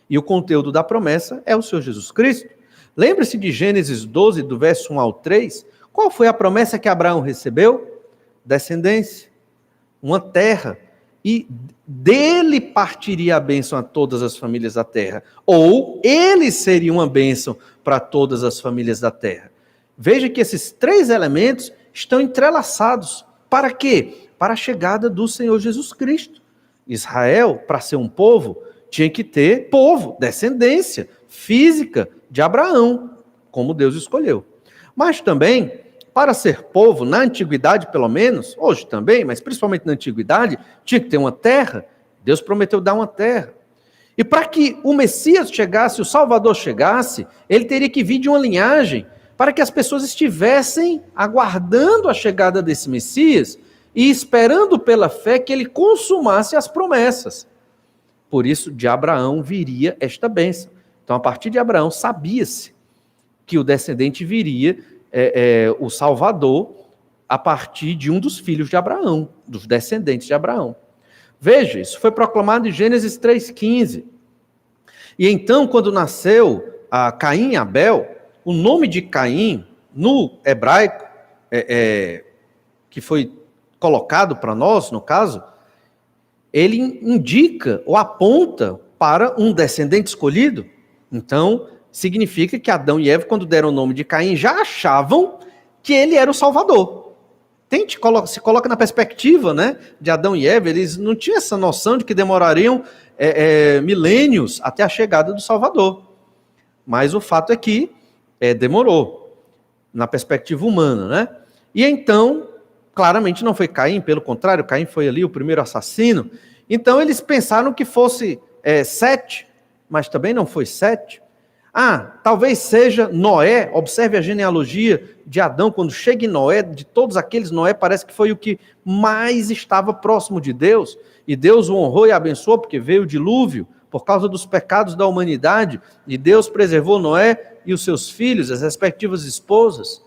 E o conteúdo da promessa é o Senhor Jesus Cristo. Lembre-se de Gênesis 12, do verso 1 ao 3. Qual foi a promessa que Abraão recebeu? Descendência, uma terra. E dele partiria a bênção a todas as famílias da terra. Ou ele seria uma bênção para todas as famílias da terra. Veja que esses três elementos estão entrelaçados. Para quê? Para a chegada do Senhor Jesus Cristo. Israel, para ser um povo, tinha que ter povo, descendência física de Abraão, como Deus escolheu. Mas também para ser povo, na antiguidade pelo menos, hoje também, mas principalmente na antiguidade, tinha que ter uma terra. Deus prometeu dar uma terra. E para que o Messias chegasse, o Salvador chegasse, ele teria que vir de uma linhagem para que as pessoas estivessem aguardando a chegada desse Messias e esperando pela fé que ele consumasse as promessas. Por isso, de Abraão viria esta bênção. Então, a partir de Abraão, sabia-se que o descendente viria, o Salvador, a partir de um dos filhos de Abraão, dos descendentes de Abraão. Veja, isso foi proclamado em Gênesis 3,15. E então, quando nasceu Caim e Abel, o nome de Caim, no hebraico, que foi colocado para nós, no caso, ele indica ou aponta para um descendente escolhido. Então, significa que Adão e Eva, quando deram o nome de Caim, já achavam que ele era o Salvador. Se coloca na perspectiva, né, de Adão e Eva, eles não tinham essa noção de que demorariam milênios até a chegada do Salvador. Mas o fato é que demorou, na perspectiva humana, né? E então, claramente não foi Caim, pelo contrário, Caim foi ali o primeiro assassino. Então eles pensaram que fosse Sete, mas também não foi Sete. Talvez seja Noé. Observe a genealogia de Adão, quando chega em Noé, de todos aqueles, Noé parece que foi o que mais estava próximo de Deus, e Deus o honrou e abençoou, porque veio o dilúvio, por causa dos pecados da humanidade, e Deus preservou Noé e os seus filhos, as respectivas esposas,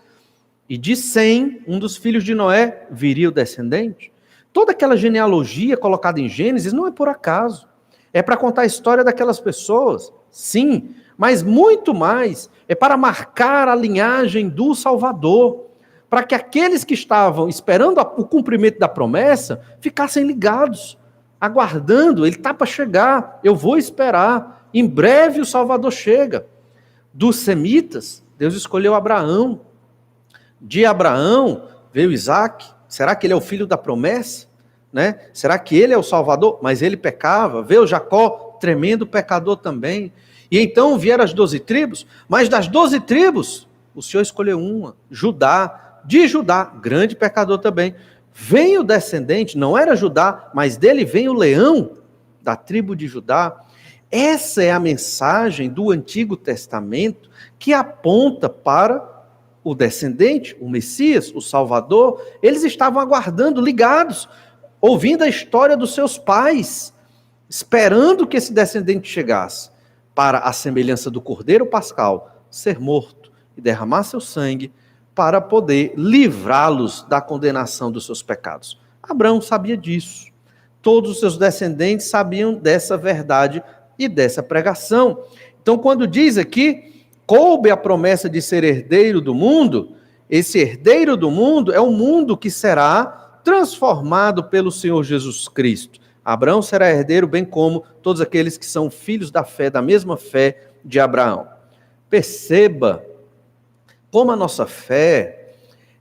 e de Sem, um dos filhos de Noé, viria o descendente. Toda aquela genealogia colocada em Gênesis não é por acaso, é para contar a história daquelas pessoas, sim, mas muito mais é para marcar a linhagem do Salvador, para que aqueles que estavam esperando o cumprimento da promessa ficassem ligados, aguardando, ele está para chegar, eu vou esperar, em breve o Salvador chega. Dos semitas, Deus escolheu Abraão, de Abraão veio Isaac. Será que ele é o filho da promessa? Né? Será que ele é o Salvador? Mas ele pecava. Veio Jacó, tremendo pecador também. E então vieram as 12 tribos, mas das 12 tribos, o Senhor escolheu uma, Judá. De Judá, grande pecador também, vem o descendente, não era Judá, mas dele vem o leão da tribo de Judá. Essa é a mensagem do Antigo Testamento que aponta para o descendente, o Messias, o Salvador. Eles estavam aguardando, ligados, ouvindo a história dos seus pais, esperando que esse descendente chegasse, para a semelhança do Cordeiro Pascal, ser morto e derramar seu sangue, para poder livrá-los da condenação dos seus pecados. Abraão sabia disso. Todos os seus descendentes sabiam dessa verdade e dessa pregação. Então, quando diz aqui, coube a promessa de ser herdeiro do mundo, esse herdeiro do mundo é um mundo que será transformado pelo Senhor Jesus Cristo. Abraão será herdeiro, bem como todos aqueles que são filhos da fé, da mesma fé de Abraão. Perceba como a nossa fé,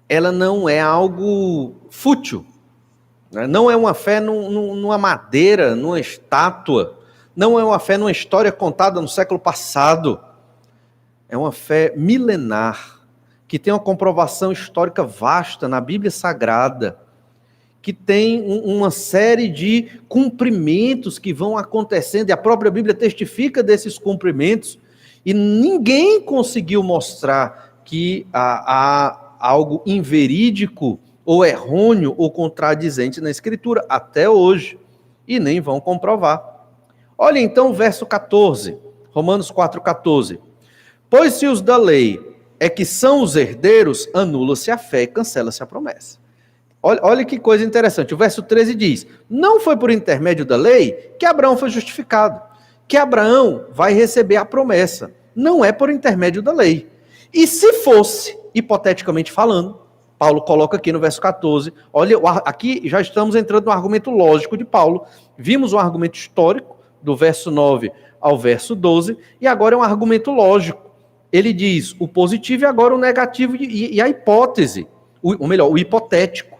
ela não é algo fútil, né? Não é uma fé numa madeira, numa estátua, não é uma fé numa história contada no século passado. É uma fé milenar, que tem uma comprovação histórica vasta na Bíblia Sagrada, que tem uma série de cumprimentos que vão acontecendo, e a própria Bíblia testifica desses cumprimentos, e ninguém conseguiu mostrar que há algo inverídico, ou errôneo, ou contradizente na Escritura, até hoje, e nem vão comprovar. Olha então o verso 14, Romanos 4,14. Pois se os da lei é que são os herdeiros, anula-se a fé e cancela-se a promessa. Olha que coisa interessante, o verso 13 diz, não foi por intermédio da lei que Abraão foi justificado, que Abraão vai receber a promessa, não é por intermédio da lei. E se fosse, hipoteticamente falando, Paulo coloca aqui no verso 14, olha, aqui já estamos entrando no argumento lógico de Paulo, vimos um argumento histórico, do verso 9 ao verso 12, e agora é um argumento lógico. Ele diz o positivo e agora o negativo e a hipótese, o hipotético.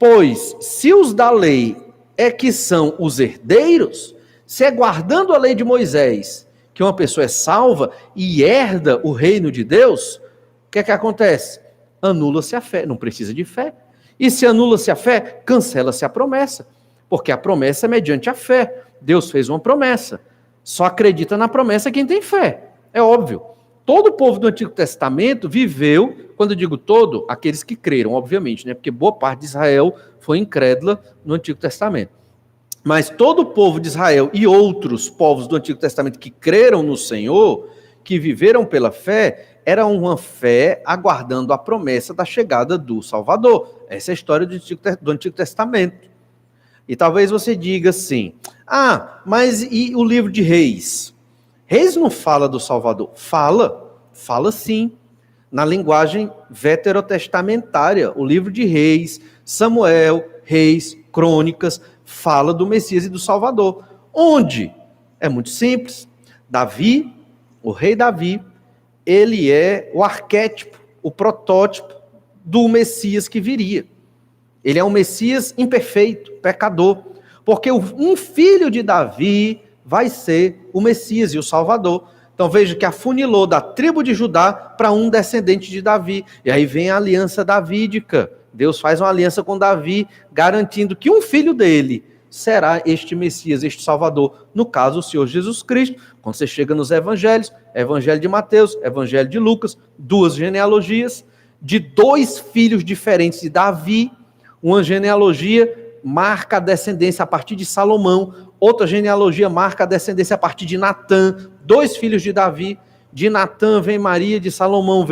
Pois, se os da lei é que são os herdeiros, se é guardando a lei de Moisés que uma pessoa é salva e herda o reino de Deus, o que é que acontece? anula-se a fé, não precisa de fé. E se anula-se a fé, cancela-se a promessa, porque a promessa é mediante a fé. Deus fez uma promessa. Só acredita na promessa quem tem fé. É óbvio. Todo o povo do Antigo Testamento viveu, quando eu digo todo, aqueles que creram, obviamente, né? Porque boa parte de Israel foi incrédula no Antigo Testamento. Mas todo o povo de Israel e outros povos do Antigo Testamento que creram no Senhor, que viveram pela fé, era uma fé aguardando a promessa da chegada do Salvador. Essa é a história do Antigo Testamento. E talvez você diga assim, mas e o livro de Reis? Reis não fala do Salvador? Fala sim. Na linguagem veterotestamentária, o livro de Reis, Samuel, Reis, Crônicas, fala do Messias e do Salvador. Onde? É muito simples. Davi, o rei Davi, ele é o arquétipo, o protótipo do Messias que viria. Ele é um Messias imperfeito, pecador, porque um filho de Davi vai ser o Messias e o Salvador. Então veja que afunilou da tribo de Judá para um descendente de Davi. E aí vem a aliança davídica. Deus faz uma aliança com Davi, garantindo que um filho dele será este Messias, este Salvador. No caso, o Senhor Jesus Cristo. Quando você chega nos evangelhos, Evangelho de Mateus, Evangelho de Lucas, 2 genealogias de 2 filhos diferentes de Davi. Uma genealogia marca a descendência a partir de Salomão, outra genealogia marca a descendência a partir de Natã, 2 filhos de Davi. De Natã vem Maria, de Salomão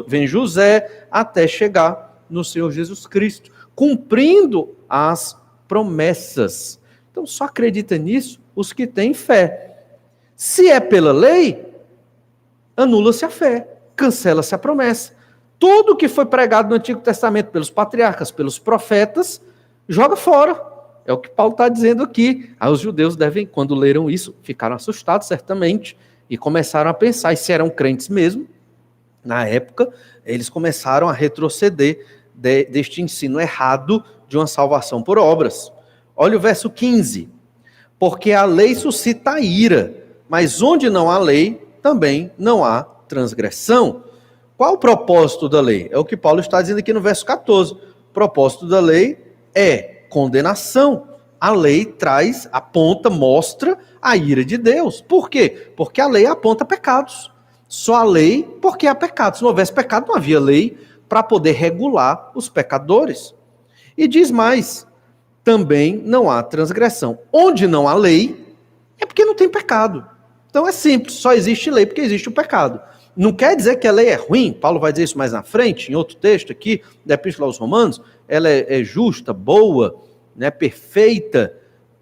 vem José, até chegar no Senhor Jesus Cristo, cumprindo as promessas. Então só acredita nisso os que têm fé. Se é pela lei, anula-se a fé, cancela-se a promessa. Tudo que foi pregado no Antigo Testamento pelos patriarcas, pelos profetas, joga fora. É o que Paulo está dizendo aqui. Aí os judeus quando leram isso, ficaram assustados, certamente, e começaram a pensar, e se eram crentes mesmo, na época, eles começaram a retroceder deste ensino errado de uma salvação por obras. Olha o verso 15. Porque a lei suscita a ira, mas onde não há lei, também não há transgressão. Qual o propósito da lei? É o que Paulo está dizendo aqui no verso 14. O propósito da lei é condenação. A lei aponta, mostra a ira de Deus. Por quê? Porque a lei aponta pecados. Só a lei porque há pecados. Se não houvesse pecado, não havia lei para poder regular os pecadores. E diz mais, também não há transgressão. Onde não há lei, é porque não tem pecado. Então é simples, só existe lei porque existe o pecado. Não quer dizer que a lei é ruim, Paulo vai dizer isso mais na frente, em outro texto aqui, da Epístola aos Romanos, ela é justa, boa, né, perfeita,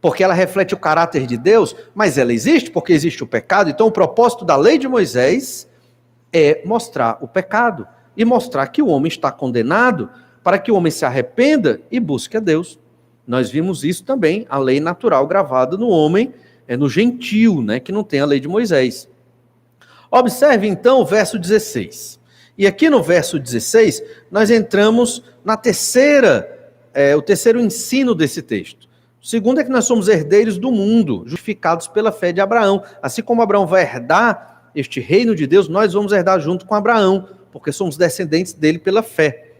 porque ela reflete o caráter de Deus, mas ela existe porque existe o pecado. Então o propósito da lei de Moisés é mostrar o pecado, e mostrar que o homem está condenado, para que o homem se arrependa e busque a Deus. Nós vimos isso também, a lei natural gravada no homem, no gentio, né, que não tem a lei de Moisés. Observe então o verso 16. E aqui no verso 16, nós entramos na o terceiro ensino desse texto. O segundo é que nós somos herdeiros do mundo, justificados pela fé de Abraão. Assim como Abraão vai herdar este reino de Deus, nós vamos herdar junto com Abraão, porque somos descendentes dele pela fé.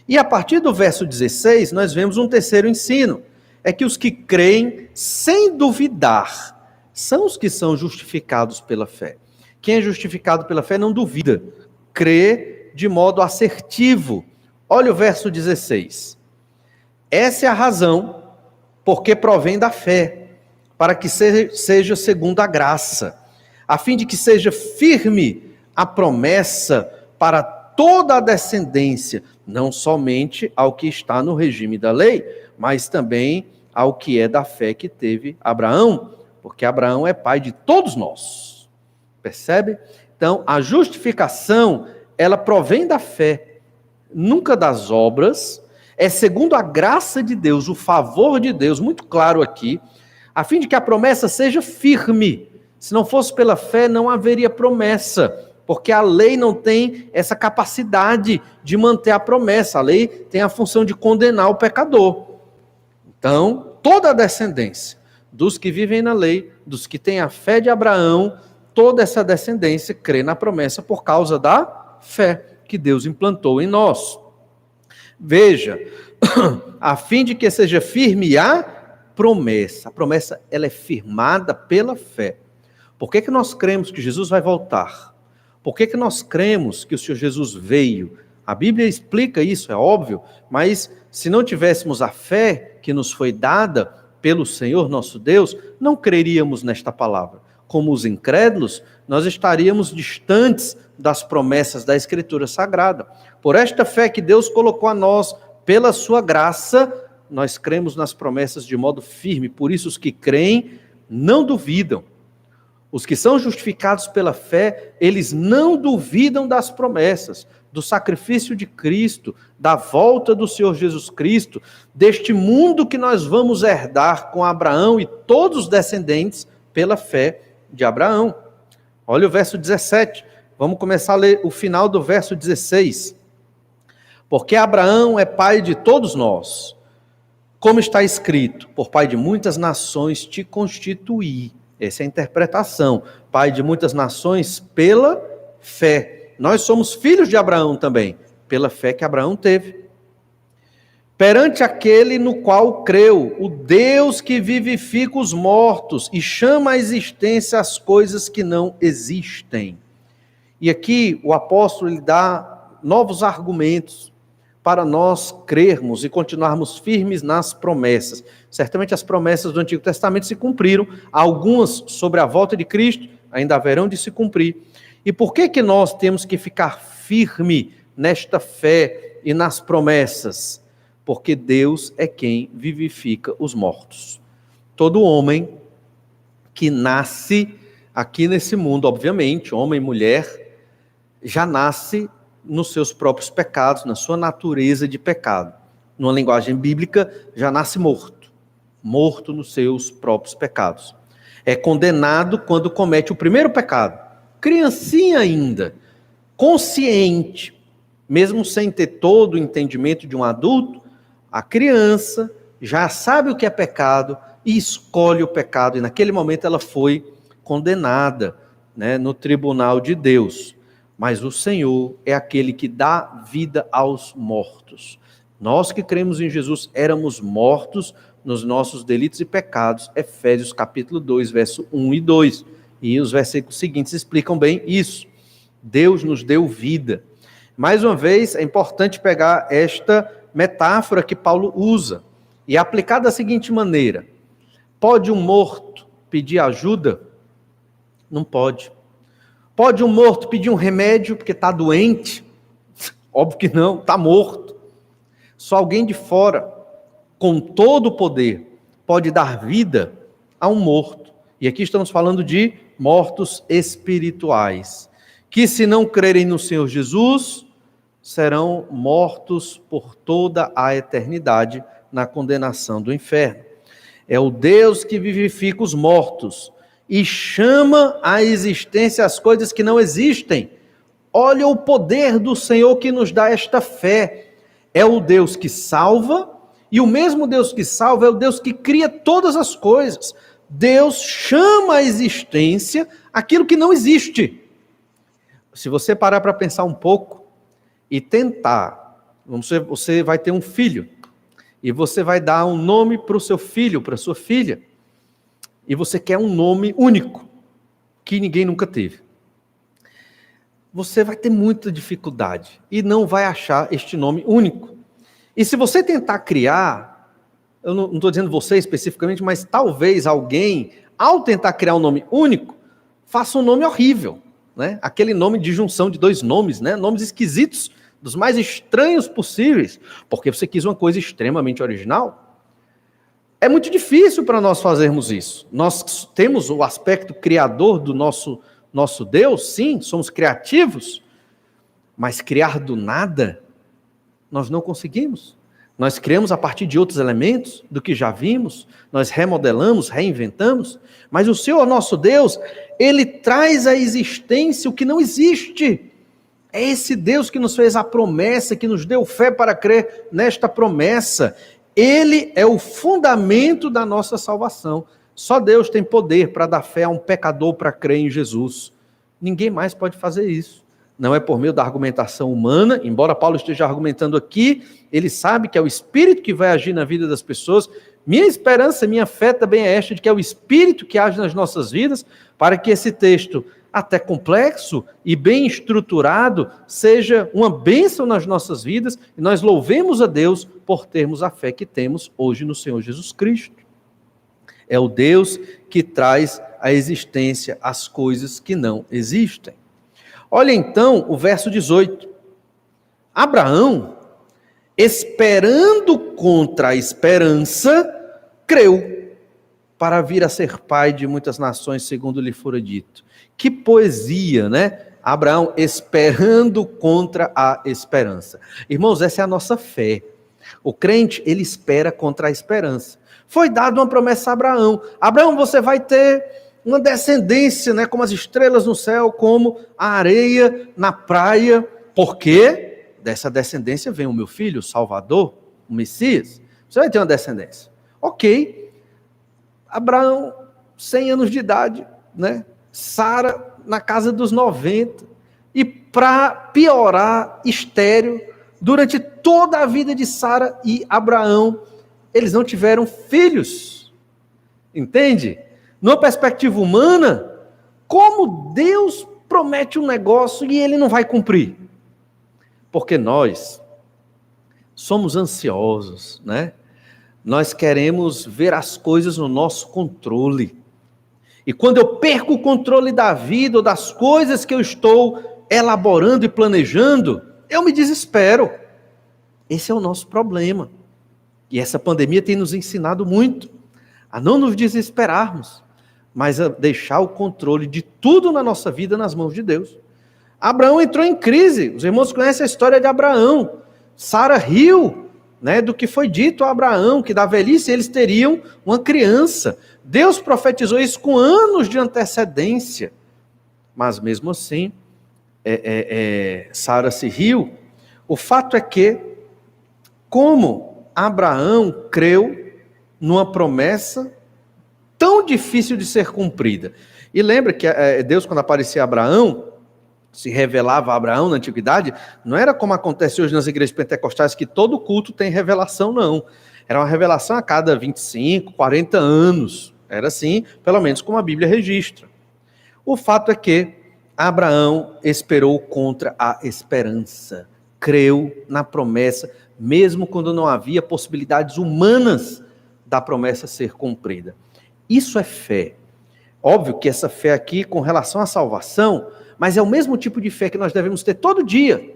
E a partir do verso 16, nós vemos um terceiro ensino. É que os que creem sem duvidar são os que são justificados pela fé. Quem é justificado pela fé não duvida, crê de modo assertivo. Olha o verso 16. Essa é a razão porque provém da fé, para que seja segundo a graça, a fim de que seja firme a promessa para toda a descendência, não somente ao que está no regime da lei, mas também ao que é da fé que teve Abraão, porque Abraão é pai de todos nós. Percebe? Então, a justificação, ela provém da fé, nunca das obras, é segundo a graça de Deus, o favor de Deus, muito claro aqui, a fim de que a promessa seja firme. Se não fosse pela fé, não haveria promessa, porque a lei não tem essa capacidade de manter a promessa. A lei tem a função de condenar o pecador. Então, toda a descendência dos que vivem na lei, dos que têm a fé de Abraão, toda essa descendência crê na promessa por causa da fé que Deus implantou em nós. Veja, a fim de que seja firme a promessa. A promessa, ela é firmada pela fé. Por que nós cremos que Jesus vai voltar? Por que nós cremos que o Senhor Jesus veio? A Bíblia explica isso, é óbvio, mas se não tivéssemos a fé que nos foi dada pelo Senhor nosso Deus, não creríamos nesta palavra. Como os incrédulos, nós estaríamos distantes das promessas da Escritura Sagrada. Por esta fé que Deus colocou a nós, pela sua graça, nós cremos nas promessas de modo firme. Por isso, os que creem não duvidam. Os que são justificados pela fé, eles não duvidam das promessas, do sacrifício de Cristo, da volta do Senhor Jesus Cristo, deste mundo que nós vamos herdar com Abraão e todos os descendentes pela fé de Abraão. Olha o verso 17, vamos começar a ler o final do verso 16. Porque Abraão é pai de todos nós, como está escrito, por pai de muitas nações te constituí. Essa é a interpretação, pai de muitas nações pela fé. Nós somos filhos de Abraão também, pela fé que Abraão teve. Perante aquele no qual creu, o Deus que vivifica os mortos e chama à existência as coisas que não existem. E aqui o apóstolo ele dá novos argumentos para nós crermos e continuarmos firmes nas promessas. Certamente as promessas do Antigo Testamento se cumpriram, algumas sobre a volta de Cristo ainda haverão de se cumprir. E por que nós temos que ficar firme nesta fé e nas promessas? Porque Deus é quem vivifica os mortos. Todo homem que nasce aqui nesse mundo, obviamente, homem e mulher, já nasce nos seus próprios pecados, na sua natureza de pecado. Numa linguagem bíblica, já nasce morto. Morto nos seus próprios pecados. É condenado quando comete o primeiro pecado. Criancinha ainda, consciente, mesmo sem ter todo o entendimento de um adulto, a criança já sabe o que é pecado e escolhe o pecado. E naquele momento ela foi condenada, no tribunal de Deus. Mas o Senhor é aquele que dá vida aos mortos. Nós que cremos em Jesus éramos mortos nos nossos delitos e pecados. Efésios capítulo 2, verso 1 e 2. E os versículos seguintes explicam bem isso. Deus nos deu vida. Mais uma vez, é importante pegar esta metáfora que Paulo usa e aplicar da seguinte maneira. Pode um morto pedir ajuda? Não pode. Pode um morto pedir um remédio porque está doente? Óbvio que não, está morto. Só alguém de fora, com todo o poder, pode dar vida a um morto. E aqui estamos falando de mortos espirituais, que se não crerem no Senhor Jesus, serão mortos por toda a eternidade na condenação do inferno. É o Deus que vivifica os mortos e chama à existência as coisas que não existem. Olha o poder do Senhor que nos dá esta fé. É o Deus que salva, e o mesmo Deus que salva é o Deus que cria todas as coisas. Deus chama à existência aquilo que não existe. Se você parar para pensar um pouco e tentar, você vai ter um filho, e você vai dar um nome para o seu filho, para a sua filha, e você quer um nome único, que ninguém nunca teve. Você vai ter muita dificuldade e não vai achar este nome único. E se você tentar criar, eu não estou dizendo você especificamente, mas talvez alguém, ao tentar criar um nome único, faça um nome horrível, Aquele nome de junção de dois nomes, Nomes esquisitos, dos mais estranhos possíveis, porque você quis uma coisa extremamente original. É muito difícil para nós fazermos isso. Nós temos o aspecto criador do nosso Deus, sim, somos criativos, mas criar do nada, nós não conseguimos. Nós criamos a partir de outros elementos, do que já vimos, nós remodelamos, reinventamos, mas o Senhor, nosso Deus, Ele traz à existência o que não existe. É esse Deus que nos fez a promessa, que nos deu fé para crer nesta promessa. Ele é o fundamento da nossa salvação. Só Deus tem poder para dar fé a um pecador para crer em Jesus. Ninguém mais pode fazer isso. não é por meio da argumentação humana, embora Paulo esteja argumentando aqui, ele sabe que é o Espírito que vai agir na vida das pessoas. Minha esperança, minha fé também é esta, de que é o Espírito que age nas nossas vidas, para que esse texto, até complexo e bem estruturado, seja uma bênção nas nossas vidas, e nós louvemos a Deus por termos a fé que temos hoje no Senhor Jesus Cristo. É o Deus que traz à existência as coisas que não existem. Olha então o verso 18. Abraão, esperando contra a esperança, creu, para vir a ser pai de muitas nações, segundo lhe fora dito. Que poesia, né? Abraão esperando contra a esperança. Irmãos, essa é a nossa fé. O crente, ele espera contra a esperança. Foi dada uma promessa a Abraão. Abraão, você vai ter uma descendência, né, como as estrelas no céu, como a areia na praia. Por quê? Dessa descendência vem o meu filho, o Salvador, o Messias. Você vai ter uma descendência. Ok. Abraão, 100 anos de idade, né? Sara, na casa dos 90. E para piorar, estéril, durante toda a vida de Sara e Abraão, eles não tiveram filhos. Entende? Numa perspectiva humana, como Deus promete um negócio e ele não vai cumprir? Porque nós somos ansiosos, né? Nós queremos ver as coisas no nosso controle. E quando eu perco o controle da vida ou das coisas que eu estou elaborando e planejando, eu me desespero. Esse é o nosso problema. E essa pandemia tem nos ensinado muito a não nos desesperarmos, mas a deixar o controle de tudo na nossa vida nas mãos de Deus. Abraão entrou em crise. Os irmãos conhecem a história de Abraão. Sara riu, né, do que foi dito a Abraão, que da velhice eles teriam uma criança. Deus profetizou isso com anos de antecedência. Mas mesmo assim, Sara se riu. O fato é que, como Abraão creu numa promessa tão difícil de ser cumprida. E lembra que Deus, quando aparecia a Abraão, se revelava a Abraão na antiguidade, não era como acontece hoje nas igrejas pentecostais, que todo culto tem revelação, não. Era uma revelação a cada 25, 40 anos. Era assim, pelo menos como a Bíblia registra. O fato é que Abraão esperou contra a esperança. Creu na promessa, mesmo quando não havia possibilidades humanas da promessa ser cumprida. Isso é fé. Óbvio que essa fé aqui, com relação à salvação, mas é o mesmo tipo de fé que nós devemos ter todo dia.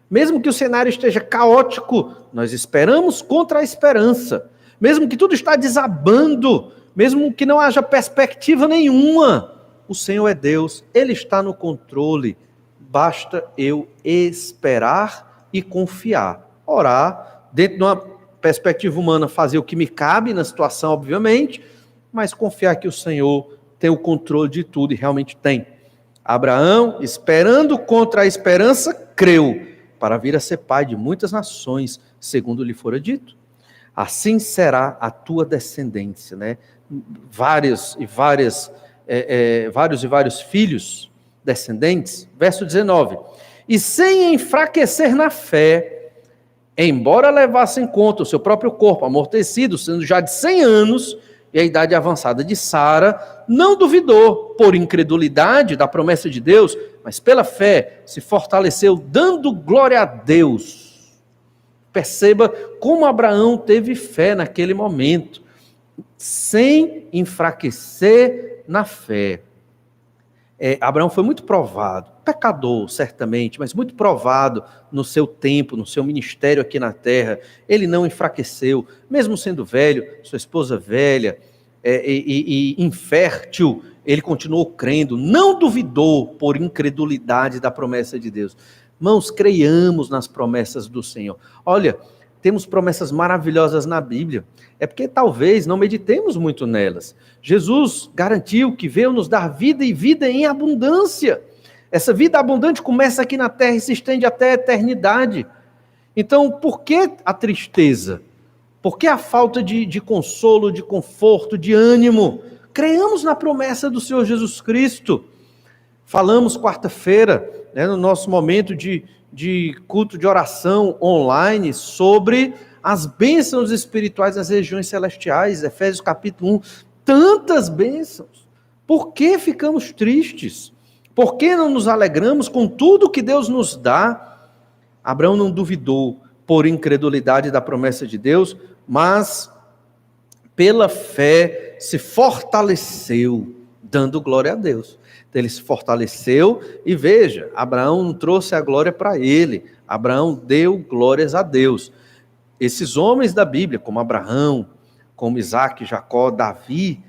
Mesmo que o cenário esteja caótico, nós esperamos contra a esperança. Mesmo que tudo está desabando, mesmo que não haja perspectiva nenhuma, o Senhor é Deus, Ele está no controle. Basta eu esperar e confiar. Orar, dentro de uma perspectiva humana, fazer o que me cabe na situação, obviamente, mas confiar que o Senhor tem o controle de tudo, e realmente tem. Abraão, esperando contra a esperança, creu, para vir a ser pai de muitas nações, segundo lhe fora dito. Assim será a tua descendência, né? Vários e vários filhos descendentes. Verso 19. E sem enfraquecer na fé, embora levasse em conta o seu próprio corpo amortecido, sendo já de 100 anos, e a idade avançada de Sara, não duvidou, por incredulidade da promessa de Deus, mas pela fé se fortaleceu, dando glória a Deus. Perceba como Abraão teve fé naquele momento, sem enfraquecer na fé. Abraão foi muito provado, pecador certamente, mas muito provado no seu tempo, no seu ministério aqui na terra. Ele não enfraqueceu, mesmo sendo velho, sua esposa velha e infértil, ele continuou crendo, não duvidou por incredulidade da promessa de Deus. Irmãos, creiamos nas promessas do Senhor. Olha, temos promessas maravilhosas na Bíblia, é porque talvez não meditemos muito nelas. Jesus garantiu que veio nos dar vida e vida em abundância. Essa vida abundante começa aqui na terra e se estende até a eternidade. Então, por que a tristeza? Por que a falta de consolo, de conforto, de ânimo? Creiamos na promessa do Senhor Jesus Cristo. Falamos quarta-feira, né, no nosso momento de culto de oração online, sobre as bênçãos espirituais das regiões celestiais, Efésios capítulo 1. Tantas bênçãos. Por que ficamos tristes? Por que não nos alegramos com tudo que Deus nos dá? Abraão não duvidou por incredulidade da promessa de Deus, mas pela fé se fortaleceu, dando glória a Deus. Então, ele se fortaleceu e veja, Abraão não trouxe a glória para ele, Abraão deu glórias a Deus. Esses homens da Bíblia, como Abraão, como Isaac, Jacó, Davi,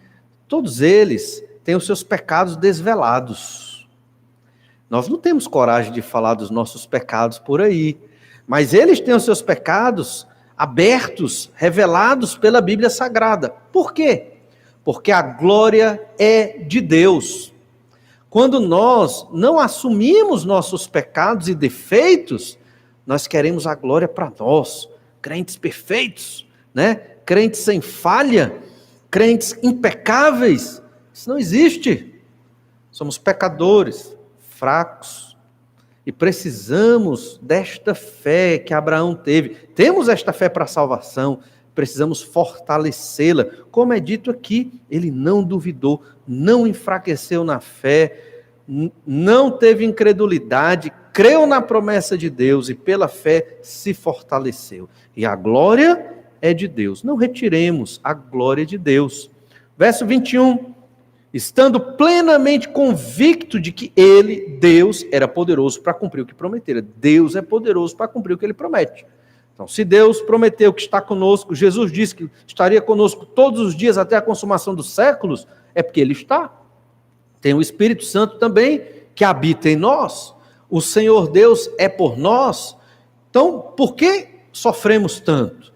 todos eles têm os seus pecados desvelados. Nós não temos coragem de falar dos nossos pecados por aí, mas eles têm os seus pecados abertos, revelados pela Bíblia Sagrada. Por quê? Porque a glória é de Deus. Quando nós não assumimos nossos pecados e defeitos, nós queremos a glória para nós, crentes perfeitos, né? Crentes sem falha, crentes impecáveis. Isso não existe. Somos pecadores, fracos, e precisamos desta fé que Abraão teve. Temos esta fé para a salvação, precisamos fortalecê-la. Como é dito aqui, ele não duvidou, não enfraqueceu na fé, não teve incredulidade, creu na promessa de Deus e pela fé se fortaleceu. E a glória é de Deus. Não retiremos a glória de Deus. Verso 21. Estando plenamente convicto de que ele, Deus, era poderoso para cumprir o que prometera. Deus é poderoso para cumprir o que ele promete. Então, se Deus prometeu que está conosco, Jesus disse que estaria conosco todos os dias até a consumação dos séculos, é porque ele está. Tem o Espírito Santo também, que habita em nós. O Senhor Deus é por nós. Então, por que sofremos tanto?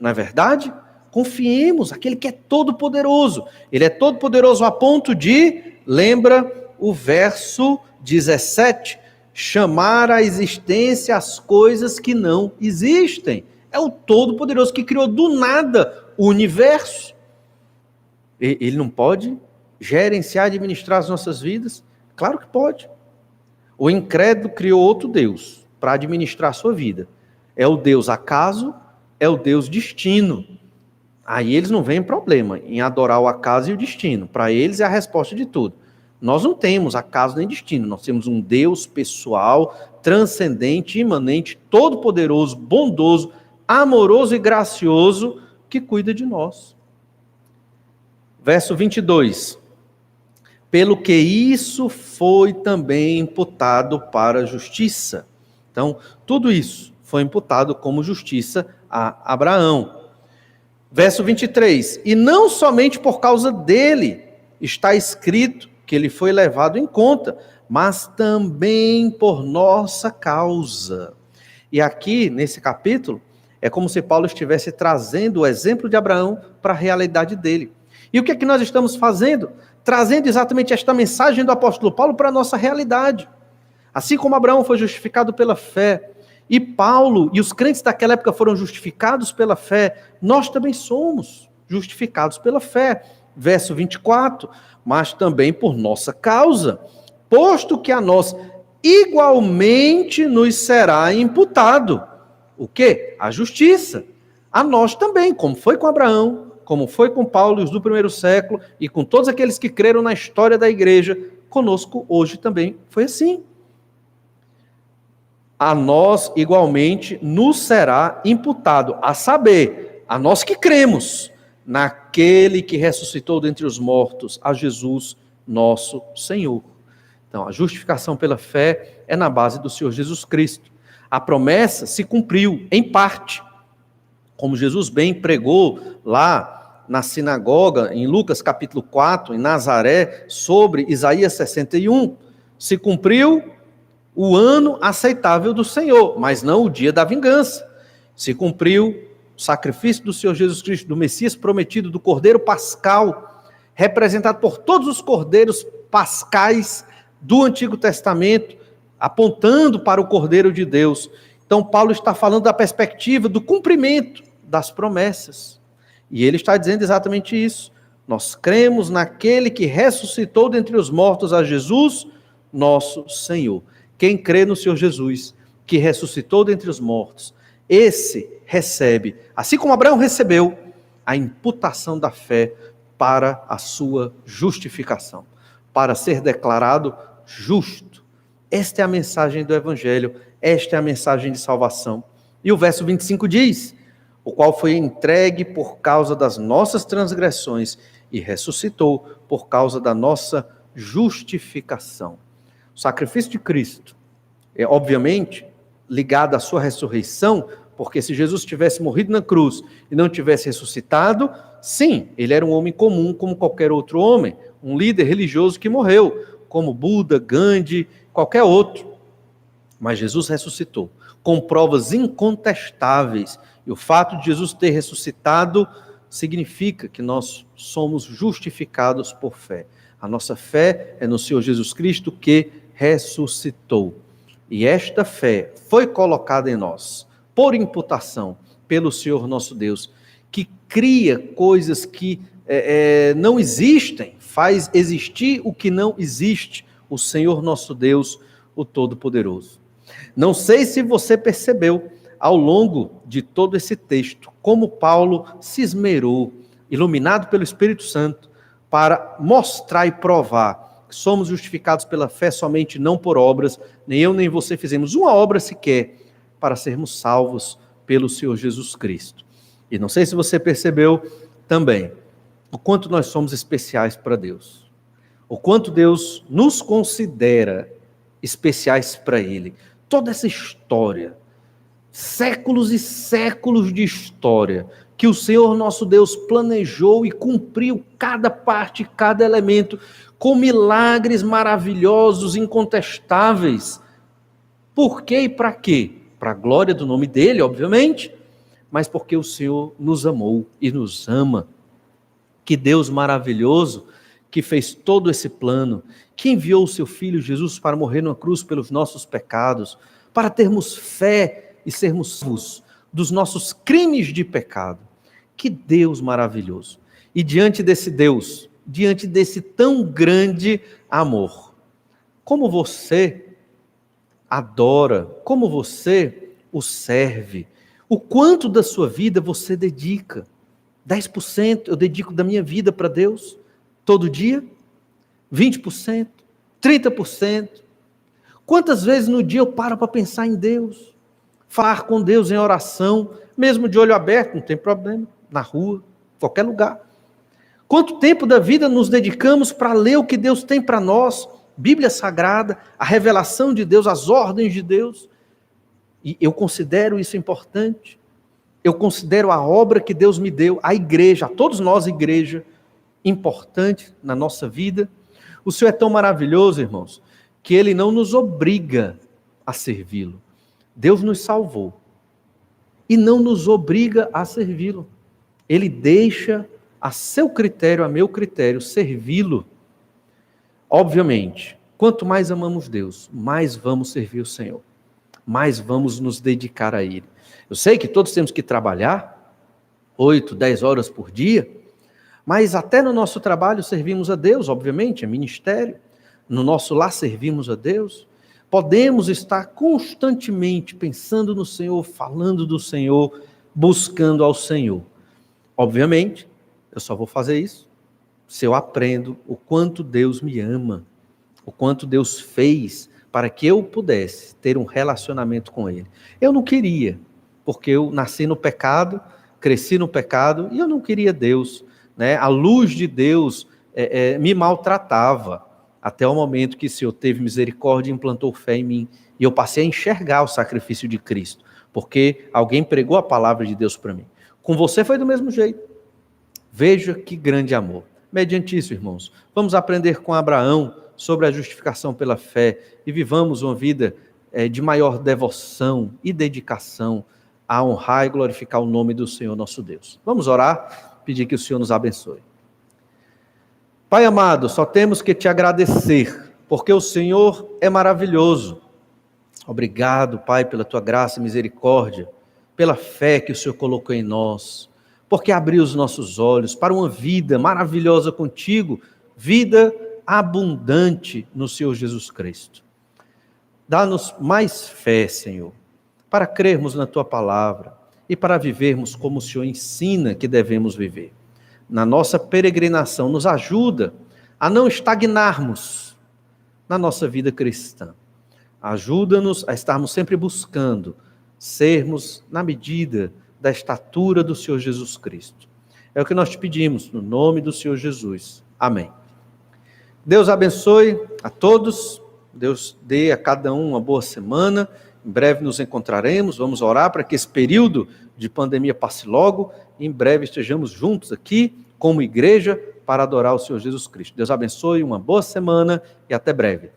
Não é verdade? Confiemos, aquele que é todo-poderoso. Ele é todo-poderoso a ponto de, lembra o verso 17, chamar à existência as coisas que não existem. É o todo-poderoso que criou do nada o universo. Ele não pode gerenciar, administrar as nossas vidas? Claro que pode. O incrédulo criou outro Deus para administrar a sua vida. É o Deus acaso, é o Deus destino. Aí eles não veem problema em adorar o acaso e o destino. Para eles é a resposta de tudo. Nós não temos acaso nem destino. Nós temos um Deus pessoal, transcendente, imanente, todo-poderoso, bondoso, amoroso e gracioso, que cuida de nós. Verso 22. Pelo que isso foi também imputado para a justiça. Então, tudo isso foi imputado como justiça a Abraão. Verso 23, e não somente por causa dele está escrito que ele foi levado em conta, mas também por nossa causa. E aqui, nesse capítulo, é como se Paulo estivesse trazendo o exemplo de Abraão para a realidade dele. E o que é que nós estamos fazendo? Trazendo exatamente esta mensagem do apóstolo Paulo para a nossa realidade. Assim como Abraão foi justificado pela fé, e Paulo e os crentes daquela época foram justificados pela fé, nós também somos justificados pela fé. Verso 24, mas também por nossa causa, posto que a nós igualmente nos será imputado. O quê? A justiça. A nós também, como foi com Abraão, como foi com Paulo e os do primeiro século, e com todos aqueles que creram na história da igreja, conosco hoje também foi assim. A nós igualmente nos será imputado, a saber, a nós que cremos naquele que ressuscitou dentre os mortos, a Jesus, nosso Senhor. Então, a justificação pela fé é na base do Senhor Jesus Cristo. A promessa se cumpriu, em parte, como Jesus bem pregou lá na sinagoga, em Lucas capítulo 4, em Nazaré, sobre Isaías 61, se cumpriu o ano aceitável do Senhor, mas não o dia da vingança. Se cumpriu o sacrifício do Senhor Jesus Cristo, do Messias prometido, do Cordeiro Pascal, representado por todos os cordeiros pascais do Antigo Testamento, apontando para o Cordeiro de Deus. Então, Paulo está falando da perspectiva do cumprimento das promessas. E ele está dizendo exatamente isso. Nós cremos naquele que ressuscitou dentre os mortos a Jesus, nosso Senhor. Quem crê no Senhor Jesus, que ressuscitou dentre os mortos, esse recebe, assim como Abraão recebeu, a imputação da fé para a sua justificação, para ser declarado justo. Esta é a mensagem do Evangelho, esta é a mensagem de salvação. E o verso 25 diz: o qual foi entregue por causa das nossas transgressões e ressuscitou por causa da nossa justificação. O sacrifício de Cristo é, obviamente, ligado à sua ressurreição, porque se Jesus tivesse morrido na cruz e não tivesse ressuscitado, sim, ele era um homem comum como qualquer outro homem, um líder religioso que morreu, como Buda, Gandhi, qualquer outro. Mas Jesus ressuscitou, com provas incontestáveis. E o fato de Jesus ter ressuscitado significa que nós somos justificados por fé. A nossa fé é no Senhor Jesus Cristo que ressuscitou. E esta fé foi colocada em nós, por imputação, pelo Senhor nosso Deus, que cria coisas que não existem, faz existir o que não existe, o Senhor nosso Deus, o Todo-Poderoso. Não sei se você percebeu, ao longo de todo esse texto, como Paulo se esmerou, iluminado pelo Espírito Santo, para mostrar e provar que somos justificados pela fé somente, não por obras, nem eu nem você fizemos uma obra sequer, para sermos salvos pelo Senhor Jesus Cristo. E não sei se você percebeu também, o quanto nós somos especiais para Deus, o quanto Deus nos considera especiais para Ele. Toda essa história, séculos e séculos de história, que o Senhor nosso Deus planejou e cumpriu cada parte, cada elemento, com milagres maravilhosos, incontestáveis. Por quê e para quê? Para a glória do nome dele, obviamente, mas porque o Senhor nos amou e nos ama. Que Deus maravilhoso, que fez todo esse plano, que enviou o seu Filho Jesus para morrer na cruz pelos nossos pecados, para termos fé e sermos salvos dos nossos crimes de pecado. Que Deus maravilhoso. E diante desse Deus, diante desse tão grande amor, como você adora, como você o serve, o quanto da sua vida você dedica. 10% eu dedico da minha vida para Deus, todo dia, 20%, 30%. Quantas vezes no dia eu paro para pensar em Deus, falar com Deus em oração, mesmo de olho aberto, não tem problema, na rua, qualquer lugar. Quanto tempo da vida nos dedicamos para ler o que Deus tem para nós, Bíblia Sagrada, a revelação de Deus, as ordens de Deus. E eu considero isso importante. Eu considero a obra que Deus me deu, a igreja, a todos nós, igreja, importante na nossa vida. O Senhor é tão maravilhoso, irmãos, que Ele não nos obriga a servi-lo. Deus nos salvou e não nos obriga a servi-lo. Ele deixa a seu critério, a meu critério, servi-lo. Obviamente, quanto mais amamos Deus, mais vamos servir o Senhor, mais vamos nos dedicar a Ele. Eu sei que todos temos que trabalhar 8, 10 horas por dia, mas até no nosso trabalho servimos a Deus, obviamente, é ministério. No nosso lar servimos a Deus. Podemos estar constantemente pensando no Senhor, falando do Senhor, buscando ao Senhor. Obviamente, eu só vou fazer isso se eu aprendo o quanto Deus me ama, o quanto Deus fez para que eu pudesse ter um relacionamento com Ele. Eu não queria, porque eu nasci no pecado, cresci no pecado, e eu não queria Deus, né? A luz de Deus me maltratava, até o momento que o Senhor teve misericórdia e implantou fé em mim, e eu passei a enxergar o sacrifício de Cristo, porque alguém pregou a palavra de Deus para mim. Com você foi do mesmo jeito. Veja que grande amor. Mediante isso, irmãos, vamos aprender com Abraão sobre a justificação pela fé e vivamos uma vida de maior devoção e dedicação a honrar e glorificar o nome do Senhor nosso Deus. Vamos orar, pedir que o Senhor nos abençoe. Pai amado, só temos que te agradecer, porque o Senhor é maravilhoso. Obrigado, Pai, pela tua graça e misericórdia, pela fé que o Senhor colocou em nós, porque abriu os nossos olhos para uma vida maravilhosa contigo, vida abundante no Senhor Jesus Cristo. Dá-nos mais fé, Senhor, para crermos na Tua palavra e para vivermos como o Senhor ensina que devemos viver. Na nossa peregrinação, nos ajuda a não estagnarmos na nossa vida cristã. Ajuda-nos a estarmos sempre buscando sermos na medida da estatura do Senhor Jesus Cristo. É o que nós te pedimos, no nome do Senhor Jesus. Amém. Deus abençoe a todos, Deus dê a cada um uma boa semana. Em breve nos encontraremos, vamos orar para que esse período de pandemia passe logo. Em breve estejamos juntos aqui, como igreja, para adorar o Senhor Jesus Cristo. Deus abençoe, uma boa semana e até breve.